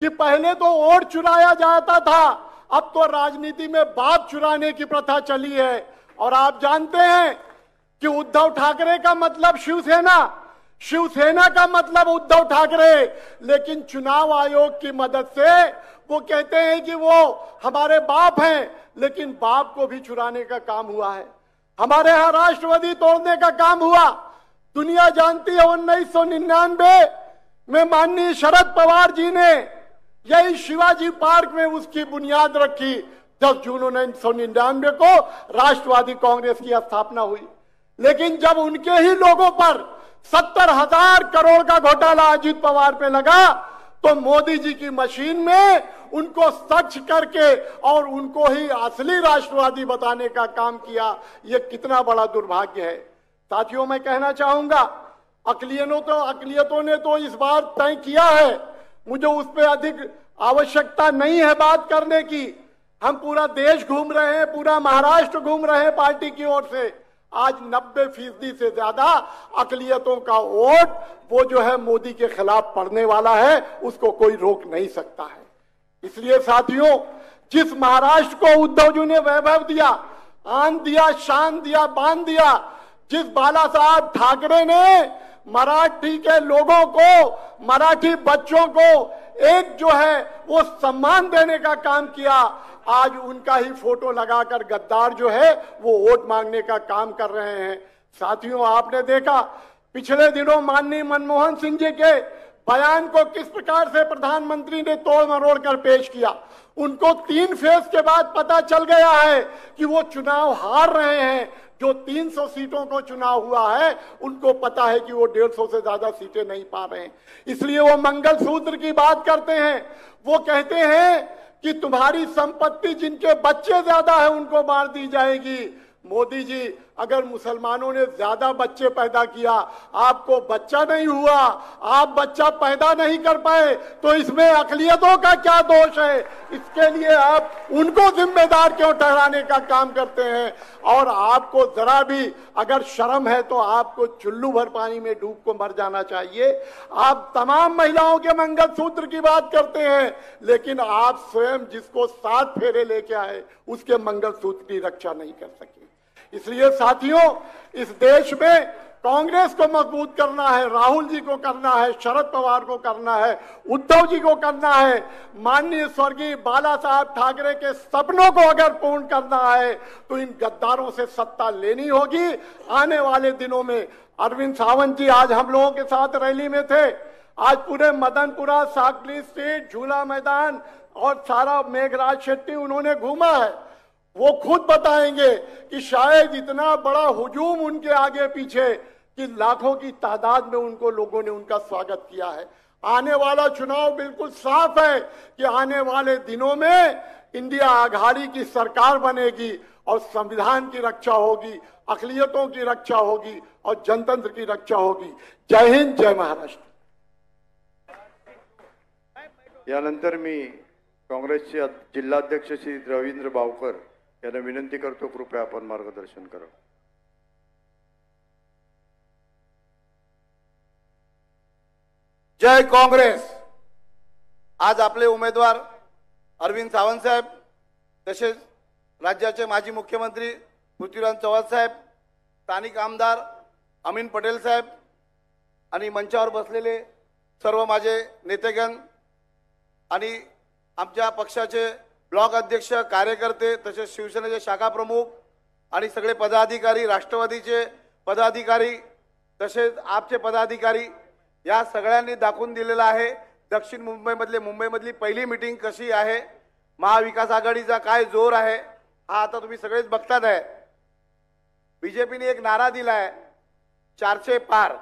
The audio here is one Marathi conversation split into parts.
कि पहले तो वोट चुराया जाता था, अब तो राजनीति में बाप चुराने की प्रथा चली है। और आप जानते हैं कि उद्धव ठाकरे का मतलब शिवसेना, शिवसेना का मतलब उद्धव ठाकरे, लेकिन चुनाव आयोग की मदद से वो कहते हैं कि वो हमारे बाप हैं, लेकिन बाप को भी चुराने का काम हुआ है। हमारे यहां राष्ट्रवादी तोड़ने का काम हुआ। दुनिया जानती है 1999 में माननीय शरद पवार जी ने यही शिवाजी पार्क में उसकी बुनियाद रखी। 10 जून 1999 को राष्ट्रवादी कांग्रेस की स्थापना हुई। लेकिन जब उनके ही लोगों पर 70,000 करोड़ का घोटाला अजीत पवार पे लगा, तो मोदी जी की मशीन में उनको सच करके और उनको ही असली राष्ट्रवादी बताने का काम किया। ये कितना बड़ा दुर्भाग्य है। साथियों, मैं कहना चाहूंगा, अकलियतों ने तो इस बार तय किया है, मुझे उस पर अधिक आवश्यकता नहीं है बात करने की। हम पूरा देश घूम रहे हैं, पूरा महाराष्ट्र घूम रहे हैं पार्टी की ओर से। आज 90% से ज्यादा अकलियतों का वोट वो जो है मोदी के खिलाफ पड़ने वाला है, उसको कोई रोक नहीं सकता है। इसलिए साथियों, जिस महाराष्ट्र को उद्धव जी ने वैभव दिया, आन दिया, शान दिया, बांध दिया, जिस बाला साहब ठाकरे ने मराठी के लोगों को, मराठी बच्चों को एक जो है वो सम्मान देने का काम किया, आज उनका ही फोटो लगाकर गद्दार जो है वो वोट मांगने का काम कर रहे हैं। साथियों, आपने देखा पिछले दिनों माननीय मनमोहन सिंह जी के बयान को किस प्रकार से प्रधानमंत्री ने तोड़ मरोड़ कर पेश किया। उनको 3 फेज के बाद पता चल गया है कि वो चुनाव हार रहे हैं। जो 300 सीटों को चुनाव हुआ है, उनको पता है कि वो 150 से ज्यादा सीटें नहीं पा रहे हैं। इसलिए वो मंगलसूत्र की बात करते हैं। वो कहते हैं कि तुम्हारी संपत्ति जिनके बच्चे ज्यादा है उनको बांट दी जाएगी। मोदी जी, अगर मुसलमानों ने ज्यादा बच्चे पैदा किया, आपको बच्चा नहीं हुआ, आप बच्चा पैदा नहीं कर पाए, तो इसमें अकलियतों का क्या दोष है? इसके लिए आप उनको जिम्मेदार क्यों ठहराने का काम करते हैं? और आपको जरा भी अगर शर्म है तो आपको चुल्लू भर पानी में डूब को मर जाना चाहिए। आप तमाम महिलाओं के मंगलसूत्र की बात करते हैं, लेकिन आप स्वयं जिसको 7 फेरे लेके आए उसके मंगलसूत्र की रक्षा नहीं कर सके। इसलिए साथियों, इस देश में कांग्रेस को मजबूत करना है, राहुल जी को करना है, शरद पवार को करना है, उद्धव जी को करना है। माननीय स्वर्गीय बाला साहब ठाकरे के सपनों को अगर पूर्ण करना है तो इन गद्दारों से सत्ता लेनी होगी। आने वाले दिनों में अरविंद सावंत जी आज हम लोगों के साथ रैली में थे। आज पूरे मदनपुरा, साकली स्ट्रीट, झूला मैदान और सारा मेघराज शेट्टी उन्होंने घूमा है। वो खुद बताएंगे कि शायद इतना बड़ा हुजूम उनके आगे पीछे कि लाखों की तादाद में उनको लोगों ने उनका स्वागत किया है। आने वाला चुनाव बिल्कुल साफ है कि आने वाले दिनों में इंडिया आघाड़ी की सरकार बनेगी और संविधान की रक्षा होगी, अकलियतों की रक्षा होगी और जनतंत्र की रक्षा होगी। जय हिंद, जय महाराष्ट्र। यानंतर मी काँग्रेसचे जिल्हाध्यक्ष श्री रवींद्र बावकर यांना विनंती करतो, कृपया आपण मार्गदर्शन करा। जय काँग्रेस। आज आपले उमेदवार अरविंद सावंत साहेब, तसेच राज्याचे माजी मुख्यमंत्री पृथ्वीराज चव्हाण साहेब, स्थानिक आमदार अमीन पटेल साहेब आणि मंचावर बसलेले सर्व माझे नेतेगण आणि आमच्या पक्षाचे ब्लॉक अध्यक्ष, कार्यकर्ते, तसेच शिवसेनेचे शाखा प्रमुख आणि सगळे पदाधिकारी, राष्ट्रवादीचे पदाधिकारी, तसेच आपचे पदाधिकारी, या सगळ्यांनी दाखवून दिलेला आहे दक्षिण मुंबईमधली पहिली मीटिंग कशी आहे, महाविकास आघाडीचा काय जोर आहे, हा आता तुम्ही सगळेच बघतात आहे। बीजेपीने एक नारा दिला आहे 400 पार।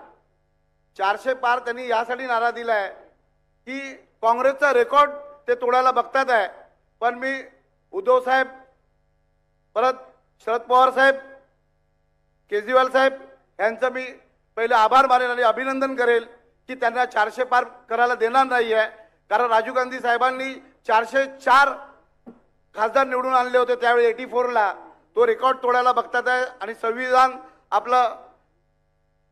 400 पार त्यांनी यासाठी नारा दिला आहे की काँग्रेसचा रेकॉर्ड ते तोडायला बघतात आहे। पण मी उद्धव साहेब, परत शरद पवार साहेब, केजरीवाल साहेब यांचं मी पहिले आभार मानेल आणि अभिनंदन करेल की त्यांना 400 पार करायला देणार नाही आहे। कारण राजीव गांधी साहेबांनी 404 खासदार निवडून आणले होते त्यावेळी 84 ला। तो रेकॉर्ड तोडायला बघतात आहे आणि संविधान आपलं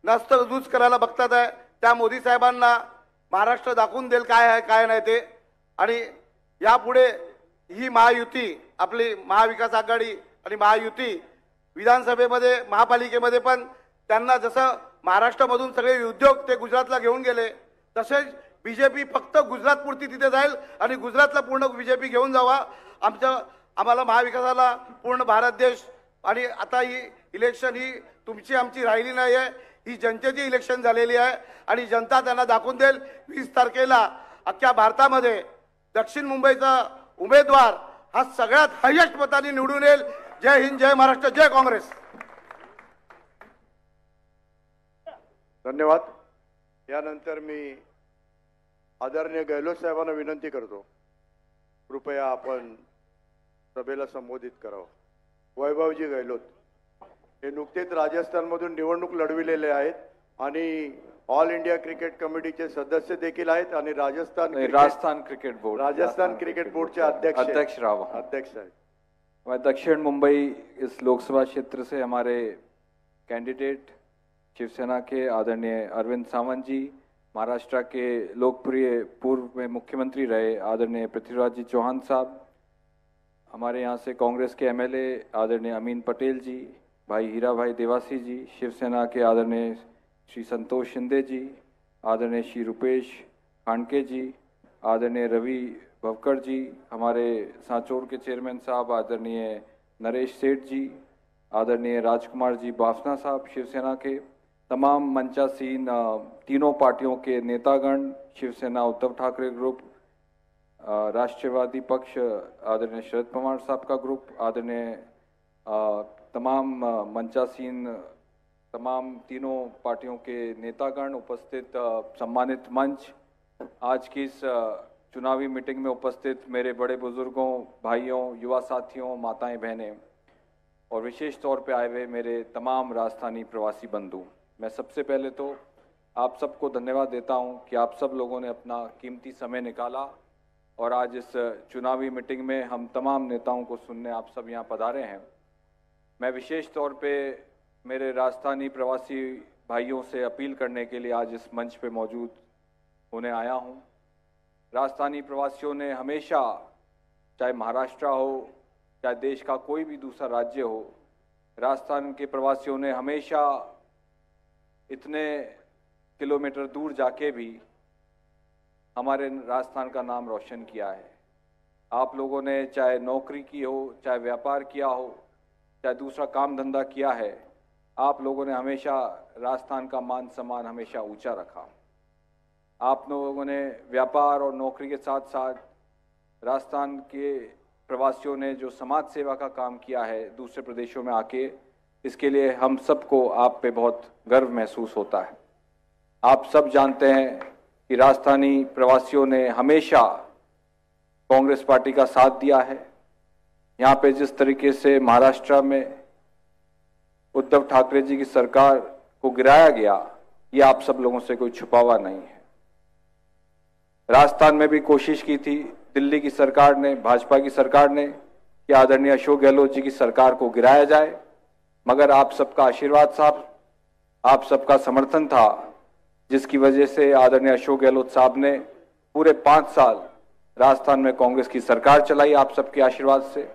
नस्तदूज करायला बघतात आहे। त्या मोदी साहेबांना महाराष्ट्र दाखवून देईल काय आहे काय नाही ते। आणि यापुढे ही महायुती, आपली महाविकास आघाडी आणि महायुती विधानसभेमध्ये, महापालिकेमध्ये पण त्यांना जसं महाराष्ट्रामधून सगळे उद्योग ते गुजरातला घेऊन गेले, तसेच बीजेपी फक्त गुजरातपुरती तिथे जाईल आणि गुजरातला पूर्ण बीजेपी घेऊन जावा. आम्हाला महाविकासाला पूर्ण भारत देश, आणि आता ही इलेक्शन ही तुमची आमची राहिली नाही आहे, ही जनतेची इलेक्शन झालेली आहे आणि जनता त्यांना दाखवून देईल 20 तारखेला अख्ख्या भारतामध्ये दक्षिण मुंबईचा उमेदवार हा सगळ्यात हायेस्ट मतांनी निवडून येईल. जय हिंद, जय महाराष्ट्र, जय काँग्रेस. धन्यवाद. यानंतर मी आदरणीय गहलोत साहेबांना विनंती करतो, कृपया आपण सभेला संबोधित करावं. वैभवजी गहलोत हे नुकतेच राजस्थानमधून निवडणूक लढविलेले आहेत आणि ऑल इंडिया क्रिकेट कमिटीचे सदस्य देखील आहेत आणि राजस्थान क्रिकेट बोर्डचे अध्यक्ष आहेत. दक्षिण मुंबई इस लोकसभा क्षेत्र से हमारे कैंडिडेट शिवसेना के आदरणीय अरविंद सावंत जी, महाराष्ट्र के लोकप्रिय पूर्व में मुख्यमंत्री रहे आदरणीय पृथ्वीराज जी चौहान साहब, हमारे यहाँ से कांग्रेस के एमएलए आदरणीय अमीन पटेल जी, भाई हीरा भाई देवासी जी, शिवसेना के आदरणीय श्री संतोष शिंदे जी, आदरणीय श्री रुपेश खांडके जी, आदरणीय रवि भवकर जी, हमारे सांचौर के चेयरमैन साहब आदरणीय नरेश सेठ जी, आदरणीय राजकुमार जी बाफना साहब, शिवसेना के तमाम मंचासीन तीनों पार्टियों के नेतागण, शिवसेना उद्धव ठाकरे ग्रुप, राष्ट्रवादी पक्ष आदरणीय शरद पवार साहब का ग्रुप, आदरणीय तमाम मंचासीन तमाम तीनों पार्टियों के नेतागण, उपस्थित सम्मानित मंच, आज की इस चुनावी मीटिंग में उपस्थित मेरे बड़े बुजुर्गों, भाइयों, युवा साथियों, माताएं, बहनें और विशेष तौर पे आए हुए मेरे तमाम राजस्थानी प्रवासी बंधु, मैं सबसे पहले तो आप सबको धन्यवाद देता हूं कि आप सब लोगों ने अपना कीमती समय निकाला और आज इस चुनावी मीटिंग में हम तमाम नेताओं को सुनने आप सब यहाँ पधारे हैं. मैं विशेष तौर पे मेरे राजस्थानी प्रवासी भाइयों से अपील करने के लिए आज इस मंच पे मौजूद होने आया हूँ. राजस्थानी प्रवासियों ने हमेशा, चाहे महाराष्ट्र हो, चाहे देश का कोई भी दूसरा राज्य हो, राजस्थान के प्रवासियों ने हमेशा इतने किलोमीटर दूर जाके भी हमारे राजस्थान का नाम रोशन किया है. आप लोगों ने चाहे नौकरी की हो, चाहे व्यापार किया हो, चाहे दूसरा काम धंधा किया है, आप लोगों ने हमेशा राजस्थान का मान सम्मान हमेशा ऊंचा रखा. आप लोगों ने व्यापार और नौकरी के साथ साथ राजस्थान के प्रवासियों ने जो समाज सेवा का काम किया है दूसरे प्रदेशों में आके, इसके लिए हम सबको आप पे बहुत गर्व महसूस होता है. आप सब जानते हैं कि राजस्थानी प्रवासियों ने हमेशा कांग्रेस पार्टी का साथ दिया है. यहाँ पे जिस तरीके से महाराष्ट्र में उद्धव ठाकरे जी की सरकार को गिराया गया, ये आप सब लोगों से कोई छुपा हुआ नहीं है. राजस्थान में भी कोशिश की थी दिल्ली की सरकार ने, भाजपा की सरकार ने, कि आदरणीय अशोक गहलोत जी की सरकार को गिराया जाए, मगर आप सबका आशीर्वाद साहब, आप सबका समर्थन था, जिसकी वजह से आदरणीय अशोक गहलोत साहब ने पूरे 5 साल राजस्थान में कांग्रेस की सरकार चलाई आप सबके आशीर्वाद से.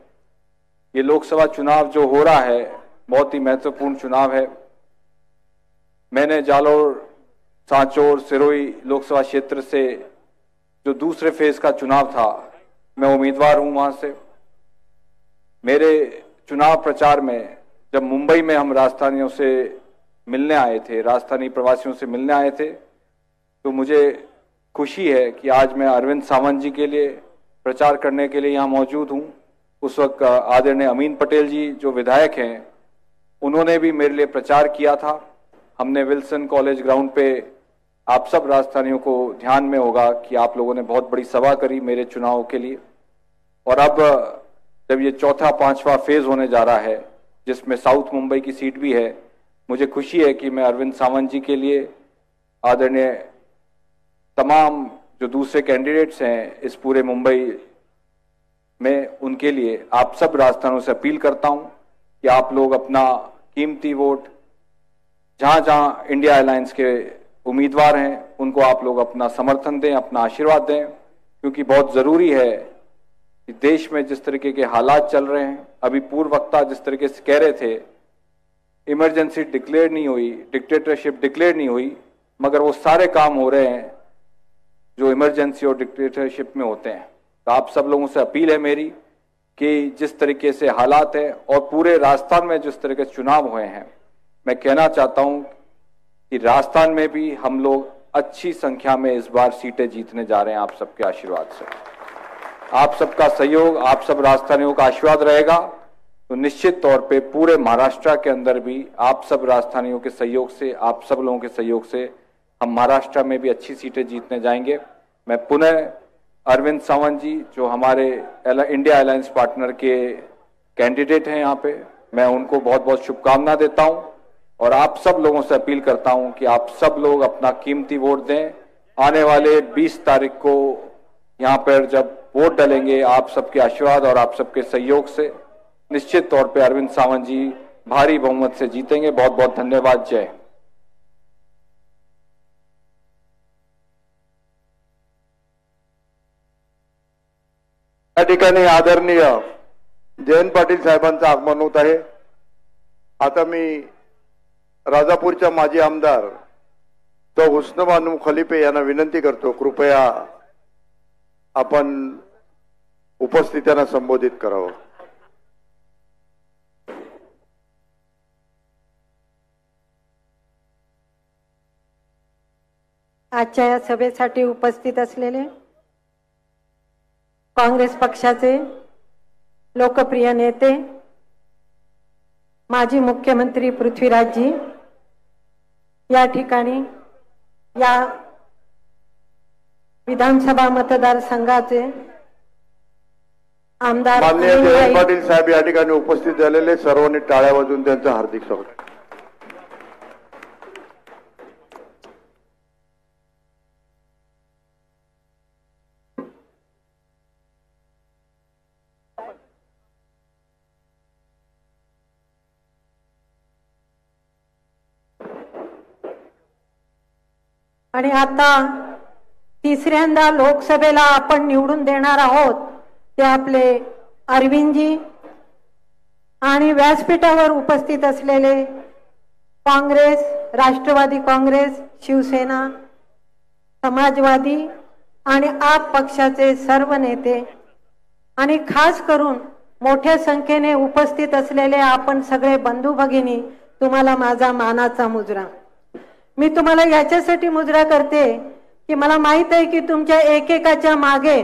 ये लोकसभा चुनाव जो हो रहा है बहुत ही महत्वपूर्ण चुनाव है. मैंने जालोर, सांचौर, सिरोही लोकसभा क्षेत्र से जो दूसरे फेज का चुनाव था, मैं उम्मीदवार हूं वहां से. मेरे चुनाव प्रचार में जब मुंबई में हम राजस्थानियों से मिलने आए थे, राजस्थानी प्रवासियों से मिलने आए थे, तो मुझे खुशी है कि आज मैं अरविंद सावंत जी के लिए प्रचार करने के लिए यहाँ मौजूद हूँ. उस वक्त आदरणीय अमीन पटेल जी जो विधायक हैं, उन्होंने भी मेरे लिए प्रचार किया था. हमने विल्सन कॉलेज ग्राउंड पे, आप सब राजस्थानियों को ध्यान में होगा कि आप लोगों ने बहुत बड़ी सभा करी मेरे चुनाव के लिए. और अब जब ये चौथा 5वां फेज होने जा रहा है, जिसमें साउथ मुंबई की सीट भी है, मुझे खुशी है कि मैं अरविंद सावंत जी के लिए, आदरणीय तमाम जो दूसरे कैंडिडेट्स हैं इस पूरे मुंबई में, उनके लिए आप सब राजस्थानों से अपील करता हूं कि आप लोग अपना कीमती वोट, जहां जहां इंडिया अलायंस के उम्मीदवार हैं उनको आप लोग अपना समर्थन दें, अपना आशीर्वाद दें. क्योंकि बहुत जरूरी है कि देश में जिस तरीके के हालात चल रहे हैं, अभी पूर्व वक्ता जिस तरीके से कह रहे थे, इमरजेंसी डिक्लेयर नहीं हुई, डिक्टेटरशिप डिक्लेयर नहीं हुई, मगर वो सारे काम हो रहे हैं जो इमरजेंसी और डिक्टेटरशिप में होते हैं। तो आप सब लोगों से अपील है मेरी कि जिस तरीके से हालात है और पूरे राजस्थान में जिस तरीके से चुनाव हुए हैं, मैं कहना चाहता हूं कि राजस्थान में भी हम लोग अच्छी संख्या में इस बार सीटें जीतने जा रहे हैं आप सबके आशीर्वाद से। आप सबका सहयोग, आप सब राजस्थानियों का आशीर्वाद रहेगा तो निश्चित तौर पे पूरे महाराष्ट्र के अंदर भी आप सब राजस्थानियों के सहयोग से, आप सब लोगों के सहयोग से हम महाराष्ट्र में भी अच्छी सीटें जीतने जाएंगे। मैं पुनः अरविंद सावंत जी जो हमारे इंडिया अलायंस पार्टनर के कैंडिडेट हैं यहाँ पे, मैं उनको बहुत बहुत शुभकामना देता हूं और आप सब लोगों से अपील करता हूं कि आप सब लोग अपना कीमती वोट दें। आने वाले 20 तारीख को यहाँ पर जब वोट डालेंगे, आप सबके आशीर्वाद और आप सबके सहयोग से निश्चित तौर पे अरविंद सावंत जी भारी बहुमत से जीतेंगे। बहुत बहुत धन्यवाद। जय। या ठिकाणी आदरणीय जयंत पाटील साहेबांचं आगमन होत आहे। आता मी राजापूरच्या माजी आमदार तो हुस्नबानू खलिफे यांना विनंती करतो, कृपया आपण उपस्थितांना संबोधित करावं। आजच्या या सभेसाठी उपस्थित असलेले काँग्रेस पक्षाचे लोकप्रिय नेते माजी मुख्यमंत्री पृथ्वीराजजी, या ठिकाणी या विधानसभा मतदारसंघाचे आमदार माननीय जयंत पाटील साहेब या ठिकाणी उपस्थित झालेले, सर्वांनी टाळ्या वाजवून त्यांचं हार्दिक स्वागत। आणि आता तिसऱ्यांदा लोकसभेला आपण निवडून देणार आहोत ते आपले अरविंदजी आणि व्यासपीठावर उपस्थित असलेले काँग्रेस, राष्ट्रवादी काँग्रेस, शिवसेना, समाजवादी आणि आप पक्षाचे सर्व नेते आणि खास करून मोठ्या संख्येने उपस्थित असलेले आपण सगळे बंधू भगिनी, तुम्हाला माझा मानाचा मुजरा। मी तुम्हाला याच्यासाठी मुजरा करते की मला माहित आहे की तुमच्या एकेकाच्या मागे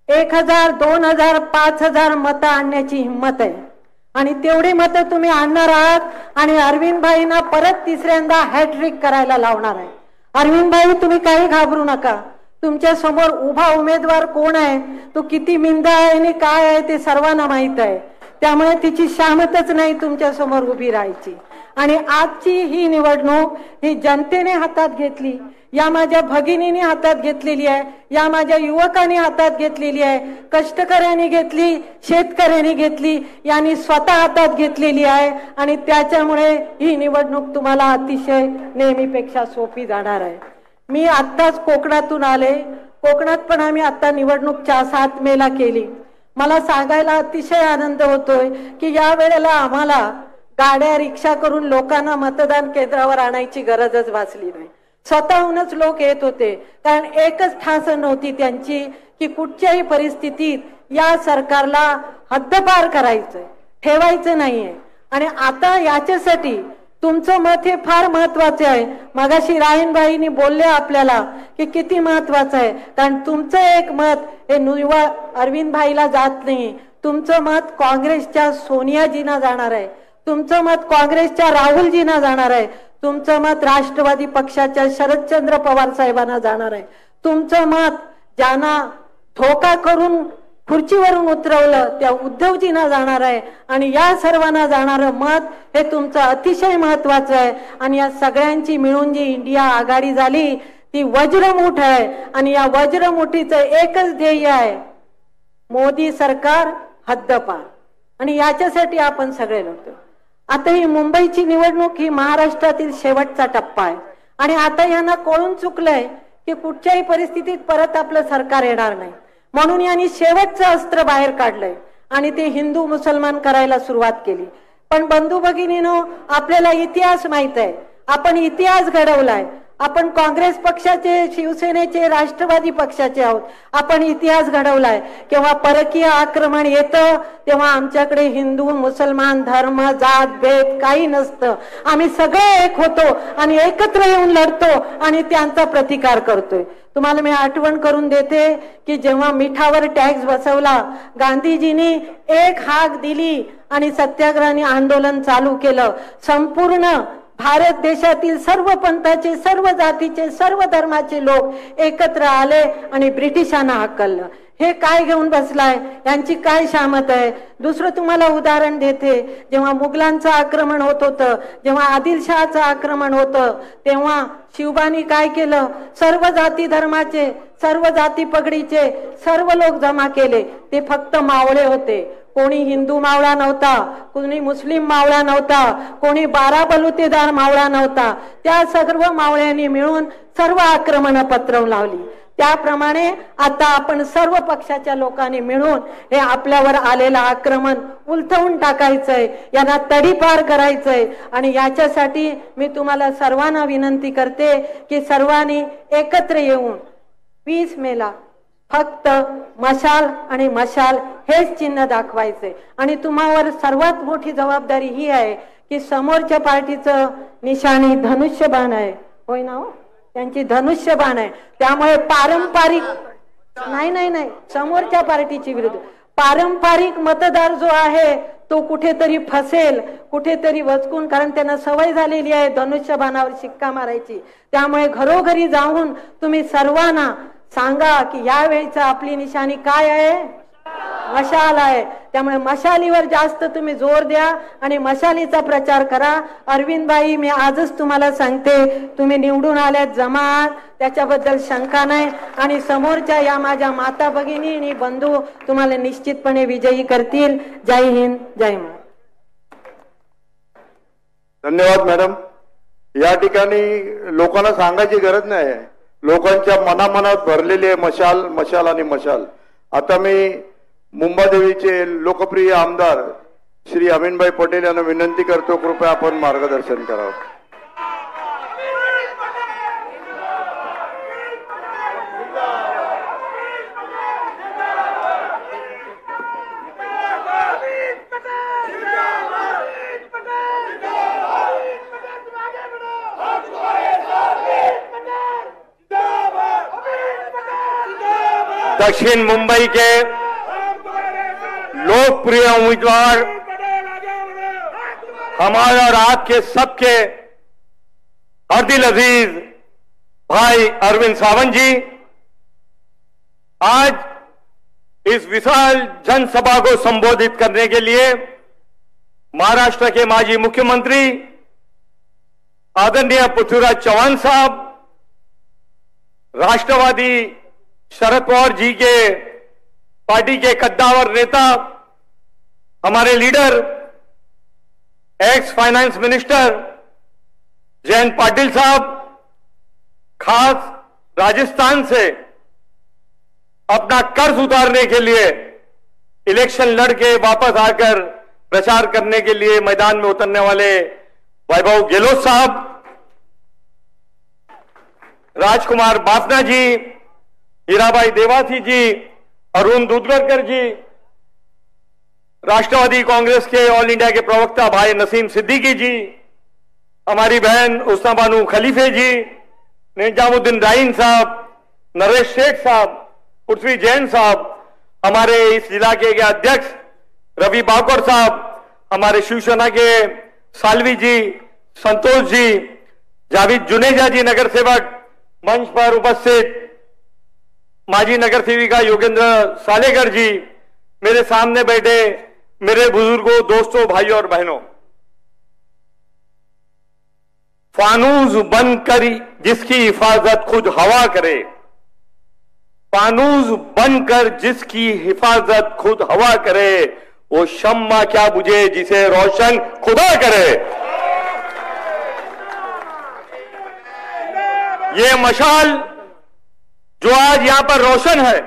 1000, 2000, 5000 मतं आणण्याची हिंमत आहे आणि तेवढी मतं तुम्ही आणणार आहात आणि अरविंद भाईंना परत तिसऱ्यांदा हॅट्रिक करायला लावणार आहे। अरविंद भाई, तुम्ही काही घाबरू नका। तुमच्या समोर उभा उमेदवार कोण आहे, तो किती मिंदा आहे आणि काय आहे ते सर्वांना माहित आहे, त्यामुळे तिची शामतच नाही तुमच्या समोर उभी राहायची। आणि आजची ही निवडणूक ही जनतेने हातात घेतली, या माझ्या भगिनींनी हातात घेतलेली आहे, या माझ्या युवकांनी हातात घेतलेली आहे, कष्टकऱ्यांनी घेतली, शेतकऱ्यांनी घेतली, यांनी स्वतः हातात घेतलेली आहे आणि त्याच्यामुळे ही निवडणूक तुम्हाला अतिशय नेहमीपेक्षा सोपी जाणार आहे। मी आत्ताच कोकणातून आले, कोकणात पण आम्ही आता निवडणूक 7 मेला केली। मला सांगायला अतिशय आनंद होतोय की या वेळेला आम्हाला गाड्या रिक्षा करून लोकांना मतदान केंद्रावर आणायची गरजच भासली नाही। स्वतःहूनच लोक येत होते, कारण एकच ठास नव्हती त्यांची की कुठच्याही परिस्थितीत या सरकारला हद्दपार करायचं, ठेवायचं नाहीये। आणि आता याच्यासाठी तुमचं मत हे फार महत्वाचे आहे। मगाशी रायनबाईंनी बोलले आपल्याला की किती महत्वाचं आहे, कारण तुमचं एक मत हे निव्वळ अरविंद भाईला जात नाही, तुमचं मत काँग्रेसच्या सोनियाजींना जाणार आहे, तुमचं मत काँग्रेसच्या राहुलजींना जाणार आहे, तुमचं मत राष्ट्रवादी पक्षाच्या शरदचंद्र पवार साहेबांना जाणार आहे, तुमचं मत ज्यांना धोका करून खुर्चीवरून उतरवलं त्या उद्धवजींना जाणार आहे आणि या सर्वांना जाणारं मत हे तुमचं अतिशय महत्वाचं आहे। आणि या सगळ्यांची मिळून जी इंडिया आघाडी झाली ती वज्रमुठ आहे आणि या वज्रमुठीचं एकच ध्येय आहे, मोदी सरकार हद्दपार। आणि याच्यासाठी आपण सगळे लढतो। आता ही मुंबईची निवडणूक ही महाराष्ट्रातील शेवटचा टप्पा आहे आणि आता यांना कळून चुकलंय की कुठच्याही परिस्थितीत परत आपलं सरकार येणार नाही. म्हणून यांनी शेवटचं अस्त्र बाहेर काढलंय आणि ते हिंदू मुसलमान करायला सुरुवात केली. पण बंधू भगिनीनो, आपल्याला इतिहास माहित आहे, आपण इतिहास घडवलाय. आपण काँग्रेस पक्षाचे, शिवसेनेचे, राष्ट्रवादी पक्षाचे आहोत. आपण इतिहास घडवलाय. केव्हा परकीय आक्रमण येतं तेव्हा आमच्याकडे हिंदू मुसलमान धर्म जात भेद काही नसतं. आम्ही सगळे एक होतो आणि एकत्र येऊन लढतो आणि त्यांचा प्रतिकार करतोय. तुम्हाला मी आठवण करून देते की जेव्हा मिठावर टॅक्स बसवला, गांधीजींनी एक हाक दिली आणि सत्याग्रहाने आंदोलन चालू केलं. संपूर्ण भारत देशातील सर्व पंथाचे, सर्व जातीचे, सर्व धर्माचे लोक एकत्र आले आणि ब्रिटिशांना हकललं. हे काय घेऊन बसलाय, यांची काय शामत आहे? दुसरं तुम्हाला उदाहरण देते. जेव्हा मुघलांचं आक्रमण होत होतं, जेव्हा आदिलशहाचं आक्रमण होतं, तेव्हा शिवबानी काय केलं? सर्व जाती धर्माचे, सर्व जाती पगडीचे सर्व लोक जमा केले. ते फक्त मावळे होते. कोणी हिंदू मावळा नव्हता, कोणी मुस्लिम मावळा नव्हता, कोणी 12 बलुतेदार मावळा नव्हता. त्या सर्व मावळ्यांनी मिळून सर्व आक्रमण पत्रवून लावली. त्याप्रमाणे आता आपण सर्व पक्षाच्या लोकांनी मिळून हे आपल्यावर आलेलं आक्रमण उलथवून टाकायचंय, यांना तडीपार करायचंय. आणि याच्यासाठी मी तुम्हाला सर्वांना विनंती करते की सर्वांनी एकत्र येऊन 20 मेला फक्त मशाल आणि मशाल हेच चिन्ह दाखवायचे. आणि तुम्हावर सर्वात मोठी जबाबदारी ही आहे की समोरच्या पार्टीचं निशाणी धनुष्यबाण आहे, होय ना? त्यांची धनुष्यबाण आहे. त्यामुळे पारंपरिक नाही समोरच्या पार्टीची विरुद्ध पारंपरिक मतदार जो आहे तो कुठेतरी फसेल, कुठेतरी वचकून, कारण त्यांना सवय झालेली आहे धनुष्यबाणावर शिक्का मारायची. त्यामुळे घरोघरी जाऊन तुम्ही सर्वांना सांगा की यावेळीच आपली निशाणी काय आहे? मशाल आहे. त्यामुळे मशालीवर जास्त तुम्ही जोर द्या आणि मशालीचा प्रचार करा. अरविंदबाई, मी आजच तुम्हाला सांगते, तुम्ही निवडून आल्यात जमात, त्याच्याबद्दल शंका नाही. आणि समोरच्या या माझ्या माता भगिनी आणि बंधू तुम्हाला निश्चितपणे विजयी करतील. जय हिंद, जय महाराष्ट्र. धन्यवाद मॅडम. या ठिकाणी लोकांना सांगायची गरज नाही, लोकांच्या मनामनात भरलेली आहे मशाल, मशाल आणि मशाल. आता मी मुंबादेवीचे लोकप्रिय आमदार श्री अमीनभाई पटेल यांना विनंती करतो, कृपया आपण मार्गदर्शन करावं. दक्षिण मुंबई के लोकप्रिय उम्मीदवार हमारे और आपके सबके हरदिल अजीज भाई अरविंद सावंत जी आज इस विशाल जनसभा को संबोधित करने के लिए महाराष्ट्र के माजी मुख्यमंत्री आदरणीय पृथ्वीराज चौहान साहब, राष्ट्रवादी शरद पवार जी के पार्टी के कद्दावर नेता, हमारे leader ex finance minister Jayant Patil साहब, खास राजस्थान से अपना कर्ज उतारने के लिए इलेक्शन लड़के वापस आकर प्रचार करने के लिए मैदान में उतरने वाले वैभव गेहलोत साहब, राजकुमार बाफना जी, हीराबाई देवासी जी, अरुण दूधगरकर जी, राष्ट्रवादी कांग्रेस के ऑल इंडिया के प्रवक्ता भाई नसीम सिद्दीकी जी, हमारी बहन उस्मा बानू खलीफे जी, निजामुद्दीन राइन साहब, नरेश शेख साहब, पृथ्वी जैन साहब, हमारे इस जिला के अध्यक्ष रवि बाकोर साहब, हमारे शिवसेना के सालवी जी, संतोष जी, जावेद जुनेजा जी नगर सेवक, मंच पर उपस्थित माजी नगर सेविका योगेंद्र सालेकर जी, मेरे सामने बैठे मेरे बुजुर्गों, दोस्तों, भाइयों और बहनों, फानूस बनकर जिसकी हिफाजत खुद हवा करे, फानूस बनकर जिसकी हिफाजत खुद हवा करे, वो शम्मा क्या बुझे जिसे रोशन खुदा करे। ये मशाल जो आज यहां पर रोशन है,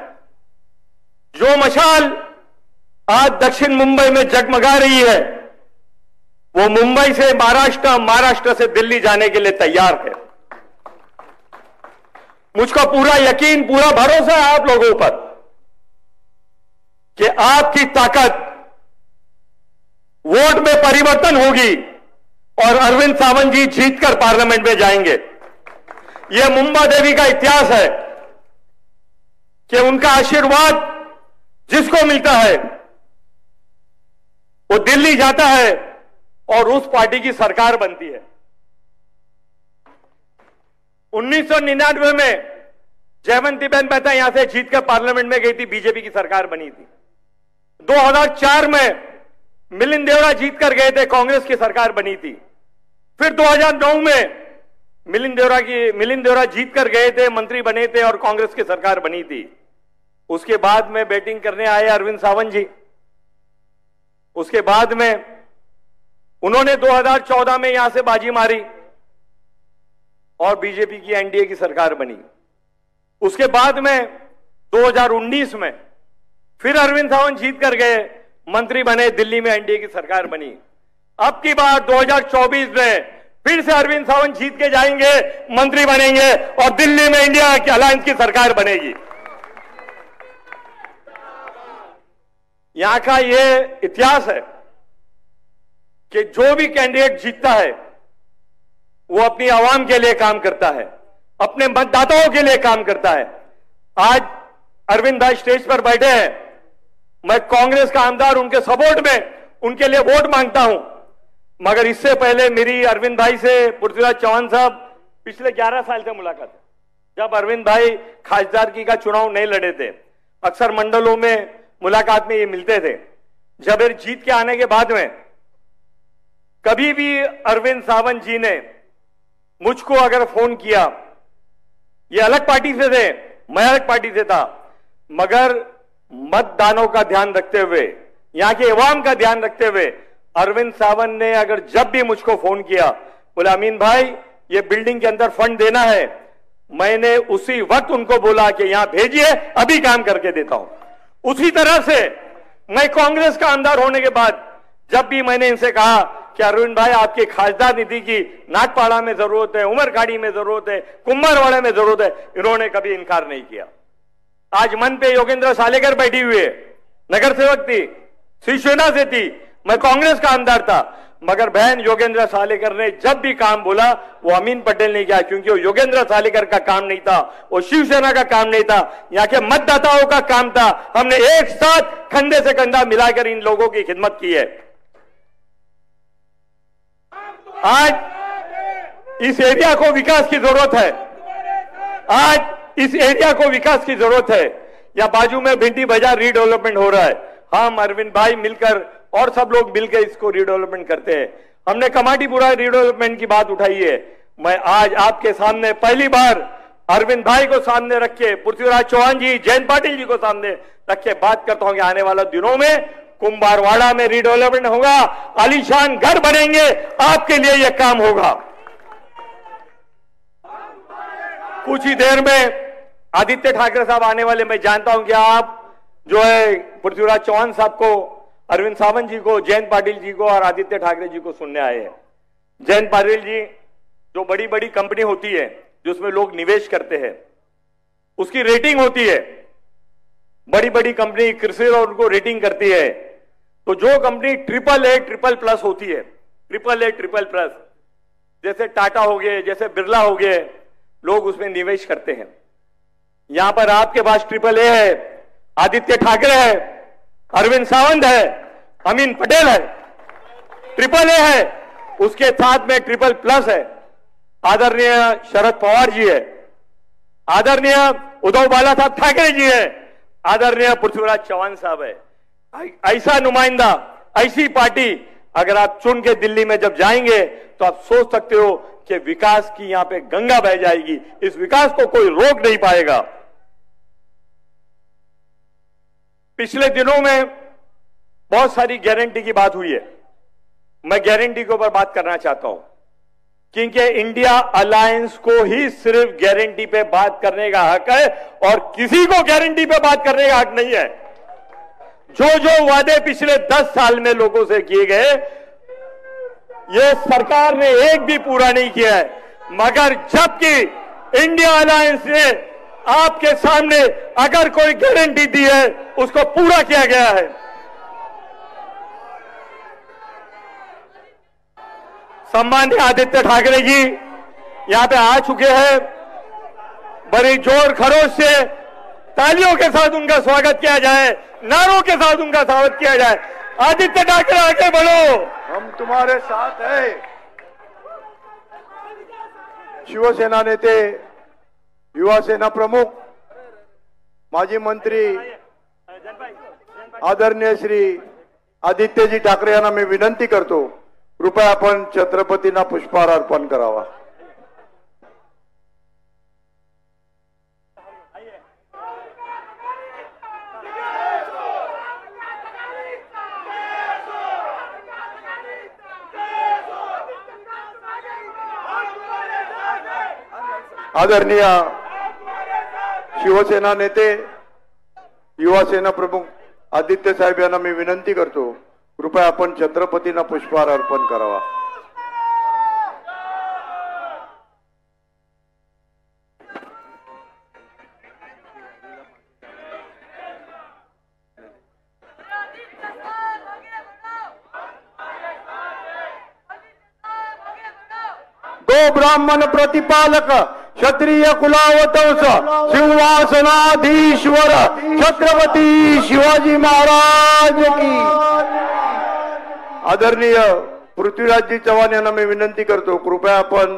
जो मशाल आज दक्षिण मुंबई में जगमगा रही है, वो मुंबई से महाराष्ट्र, महाराष्ट्र से दिल्ली जाने के लिए तैयार है। मुझको पूरा यकीन, पूरा भरोसा है आप लोगों पर कि आपकी ताकत, वोट में परिवर्तन होगी और अरविंद सावंत जी जीतकर पार्लियामेंट में जाएंगे। यह मुंबा देवी का इतिहास है कि उनका आशीर्वाद जिसको मिलता है वो दिल्ली जाता है और उस पार्टी की सरकार बनती है। 1999 में जयवंतीबेन मेहता यहां से जीतकर पार्लियामेंट में गई थी, बीजेपी की सरकार बनी थी। 2004 में मिलिंद देवड़ा जीतकर गए थे, कांग्रेस की सरकार बनी थी। फिर 2009 में मिलिंद देवड़ा जीतकर गए थे, मंत्री बने थे और कांग्रेस की सरकार बनी थी। उसके बाद में बैटिंग करने आए अरविंद सावंत जी। उसके बाद में उन्होंने 2014 में यहां से बाजी मारी और बीजेपी की एनडीए की सरकार बनी। उसके बाद में 2019 में फिर अरविंद सावंत जीत कर गए, मंत्री बने, दिल्ली में एनडीए की सरकार बनी। अब की बार 2024 में फिर से अरविंद सावंत जीत के जाएंगे, मंत्री बनेंगे और दिल्ली में इंडिया की अलायंस की सरकार बनेगी। यहां का यह इतिहास है कि जो भी कैंडिडेट जीतता है वो अपनी आवाम के लिए काम करता है, अपने मतदाताओं के लिए काम करता है। आज अरविंद भाई स्टेज पर बैठे हैं, मैं कांग्रेस का आमदार उनके सपोर्ट में उनके लिए वोट मांगता हूं, मगर इससे पहले मेरी अरविंद भाई से, पृथ्वीराज चौहान साहब, पिछले 11 साल से मुलाकात है। जब अरविंद भाई खासदारकी का चुनाव नहीं लड़े थे, अक्सर मंडलों में मुलाकात में ये मिलते थे। जब ये जीत के आने के बाद में कभी भी अरविंद सावंत जी ने मुझको अगर फोन किया, ये अलग पार्टी से थे, मैं अलग पार्टी से था, मगर मतदानों का ध्यान रखते हुए, यहां के अवाम का ध्यान रखते हुए अरविंद सावंत ने अगर जब भी मुझको फोन किया, बोला अमीन भाई ये बिल्डिंग के अंदर फंड देना है, मैंने उसी वक्त उनको बोला कि यहां भेजिए, अभी काम करके देता हूं। उसी तरह से मैं कांग्रेस का आमदार होने के बाद जब भी मैंने इनसे कहा कि अरविंद भाई आपकी खासदार निधि की नागपाड़ा में जरूरत है, उमरखाड़ी में जरूरत है, कुंभरवाड़े में जरूरत है, इन्होंने कभी इनकार नहीं किया। आज मन पे योगेंद्र सालेकर बैठी हुई है, नगर सेवक थी, शिवसेना से थी, मैं कांग्रेस का आमदार था, मगर बहन योगेंद्र सालेकर ने जब भी काम बोला वो अमीन पटेल ने किया, क्योंकि वो योगेंद्र सालेकर का काम नहीं था, वो शिवसेना का काम नहीं था, यहाँ के मतदाताओं का काम था। हमने एक साथ कंधे से कंधा मिलाकर इन लोगों की खिदमत की है। आज इस एरिया को विकास की जरूरत है, आज इस एरिया को विकास की जरूरत है। या बाजू में भिंडी बाजार रीडेवलपमेंट हो रहा है, हम अरविंद भाई मिलकर और सब लोग मिलकर इसको रीडेवलपमेंट करते हैं। हमने कमाटीपुरा रीडेवलपमेंट की बात उठाई है। मैं आज आपके सामने पहली बार अरविंद भाई को सामने रख के, पृथ्वीराज चौहान जी, जयंत पाटिल जी को सामने रख के बात करता हूं कि आने वाले दिनों में कुंभारवाड़ा में रीडेवलपमेंट होगा, आलीशान घर बनेंगे, आपके लिए यह काम होगा। कुछ ही देर में आदित्य ठाकरे साहब आने वाले, मैं जानता हूं कि आप जो है पृथ्वीराज चौहान साहब को, अरविंद सावंत जी को, जयंत पाटिल जी को और आदित्य ठाकरे जी को सुनने आए हैं। जयंत पाटिल जी, जो बड़ी बड़ी कंपनी होती है जिसमें लोग निवेश करते हैं, उसकी रेटिंग होती है, बड़ी बड़ी कंपनी क्रिसिल और उनको रेटिंग करती है, तो जो कंपनी AAA+ होती है, AAA+, जैसे टाटा हो गए, जैसे बिरला हो गए, लोग उसमें निवेश करते हैं। यहां पर आपके पास AAA है, आदित्य ठाकरे है, अरविंद सावंत है, अमीन पटेल है, AAA है, उसके साथ में AAA+ है, आदरणीय शरद पवार जी है, आदरणीय उद्धव बाला साहब ठाकरे जी है, आदरणीय पृथ्वीराज चौहान साहब है। ऐसा नुमाइंदा, ऐसी पार्टी अगर आप चुन के दिल्ली में जब जाएंगे तो आप सोच सकते हो कि विकास की यहां पे गंगा बह जाएगी। इस विकास को कोई रोक नहीं पाएगा। पिछले दिनों में बहुत सारी गारंटी की बात हुई है, मैं गारंटी के ऊपर बात करना चाहता हूं। क्योंकि इंडिया अलायंस को ही सिर्फ गारंटी पे बात करने का हक है और किसी को गारंटी पे बात करने का हक नहीं है। जो जो वादे पिछले 10 साल में लोगों से किए गए, ये सरकार ने एक भी पूरा नहीं किया है। मगर जबकि इंडिया अलायंस ने आपके सामने अगर कोई गारंटी दी है, उसको पूरा किया गया है। सम्माननीय आदित्य ठाकरे जी यहां पे आ चुके हैं। बड़ी जोर खरोश से तालियों के साथ उनका स्वागत किया जाए, नारों के साथ उनका स्वागत किया जाए। आदित्य ठाकरे आगे बढ़ो, हम तुम्हारे साथ है। शिवसेना नेते, युवा सेना प्रमुख, माजी मंत्री आदरणीय श्री आदित्यजी ठाकरे यांना मी विनंती करतो, कृपया आपण छत्रपतींना पुष्पहार अर्पण करावा। आदरणीय शिवसेना नेते, युवा सेना प्रमुख आदित्य साहेब यांना मी विनंती करतो, कृपया आपण छत्रपतींना पुष्पहार अर्पण करावा। गो ब्राह्मण प्रतिपालक क्षत्रिय कुलावतंस सिंहासनाधीश्वर छत्रपती शिवाजी महाराज की। आदरणीय पृथ्वीराजजी चव्हाण यांना मी विनंती करतो, कृपया आपण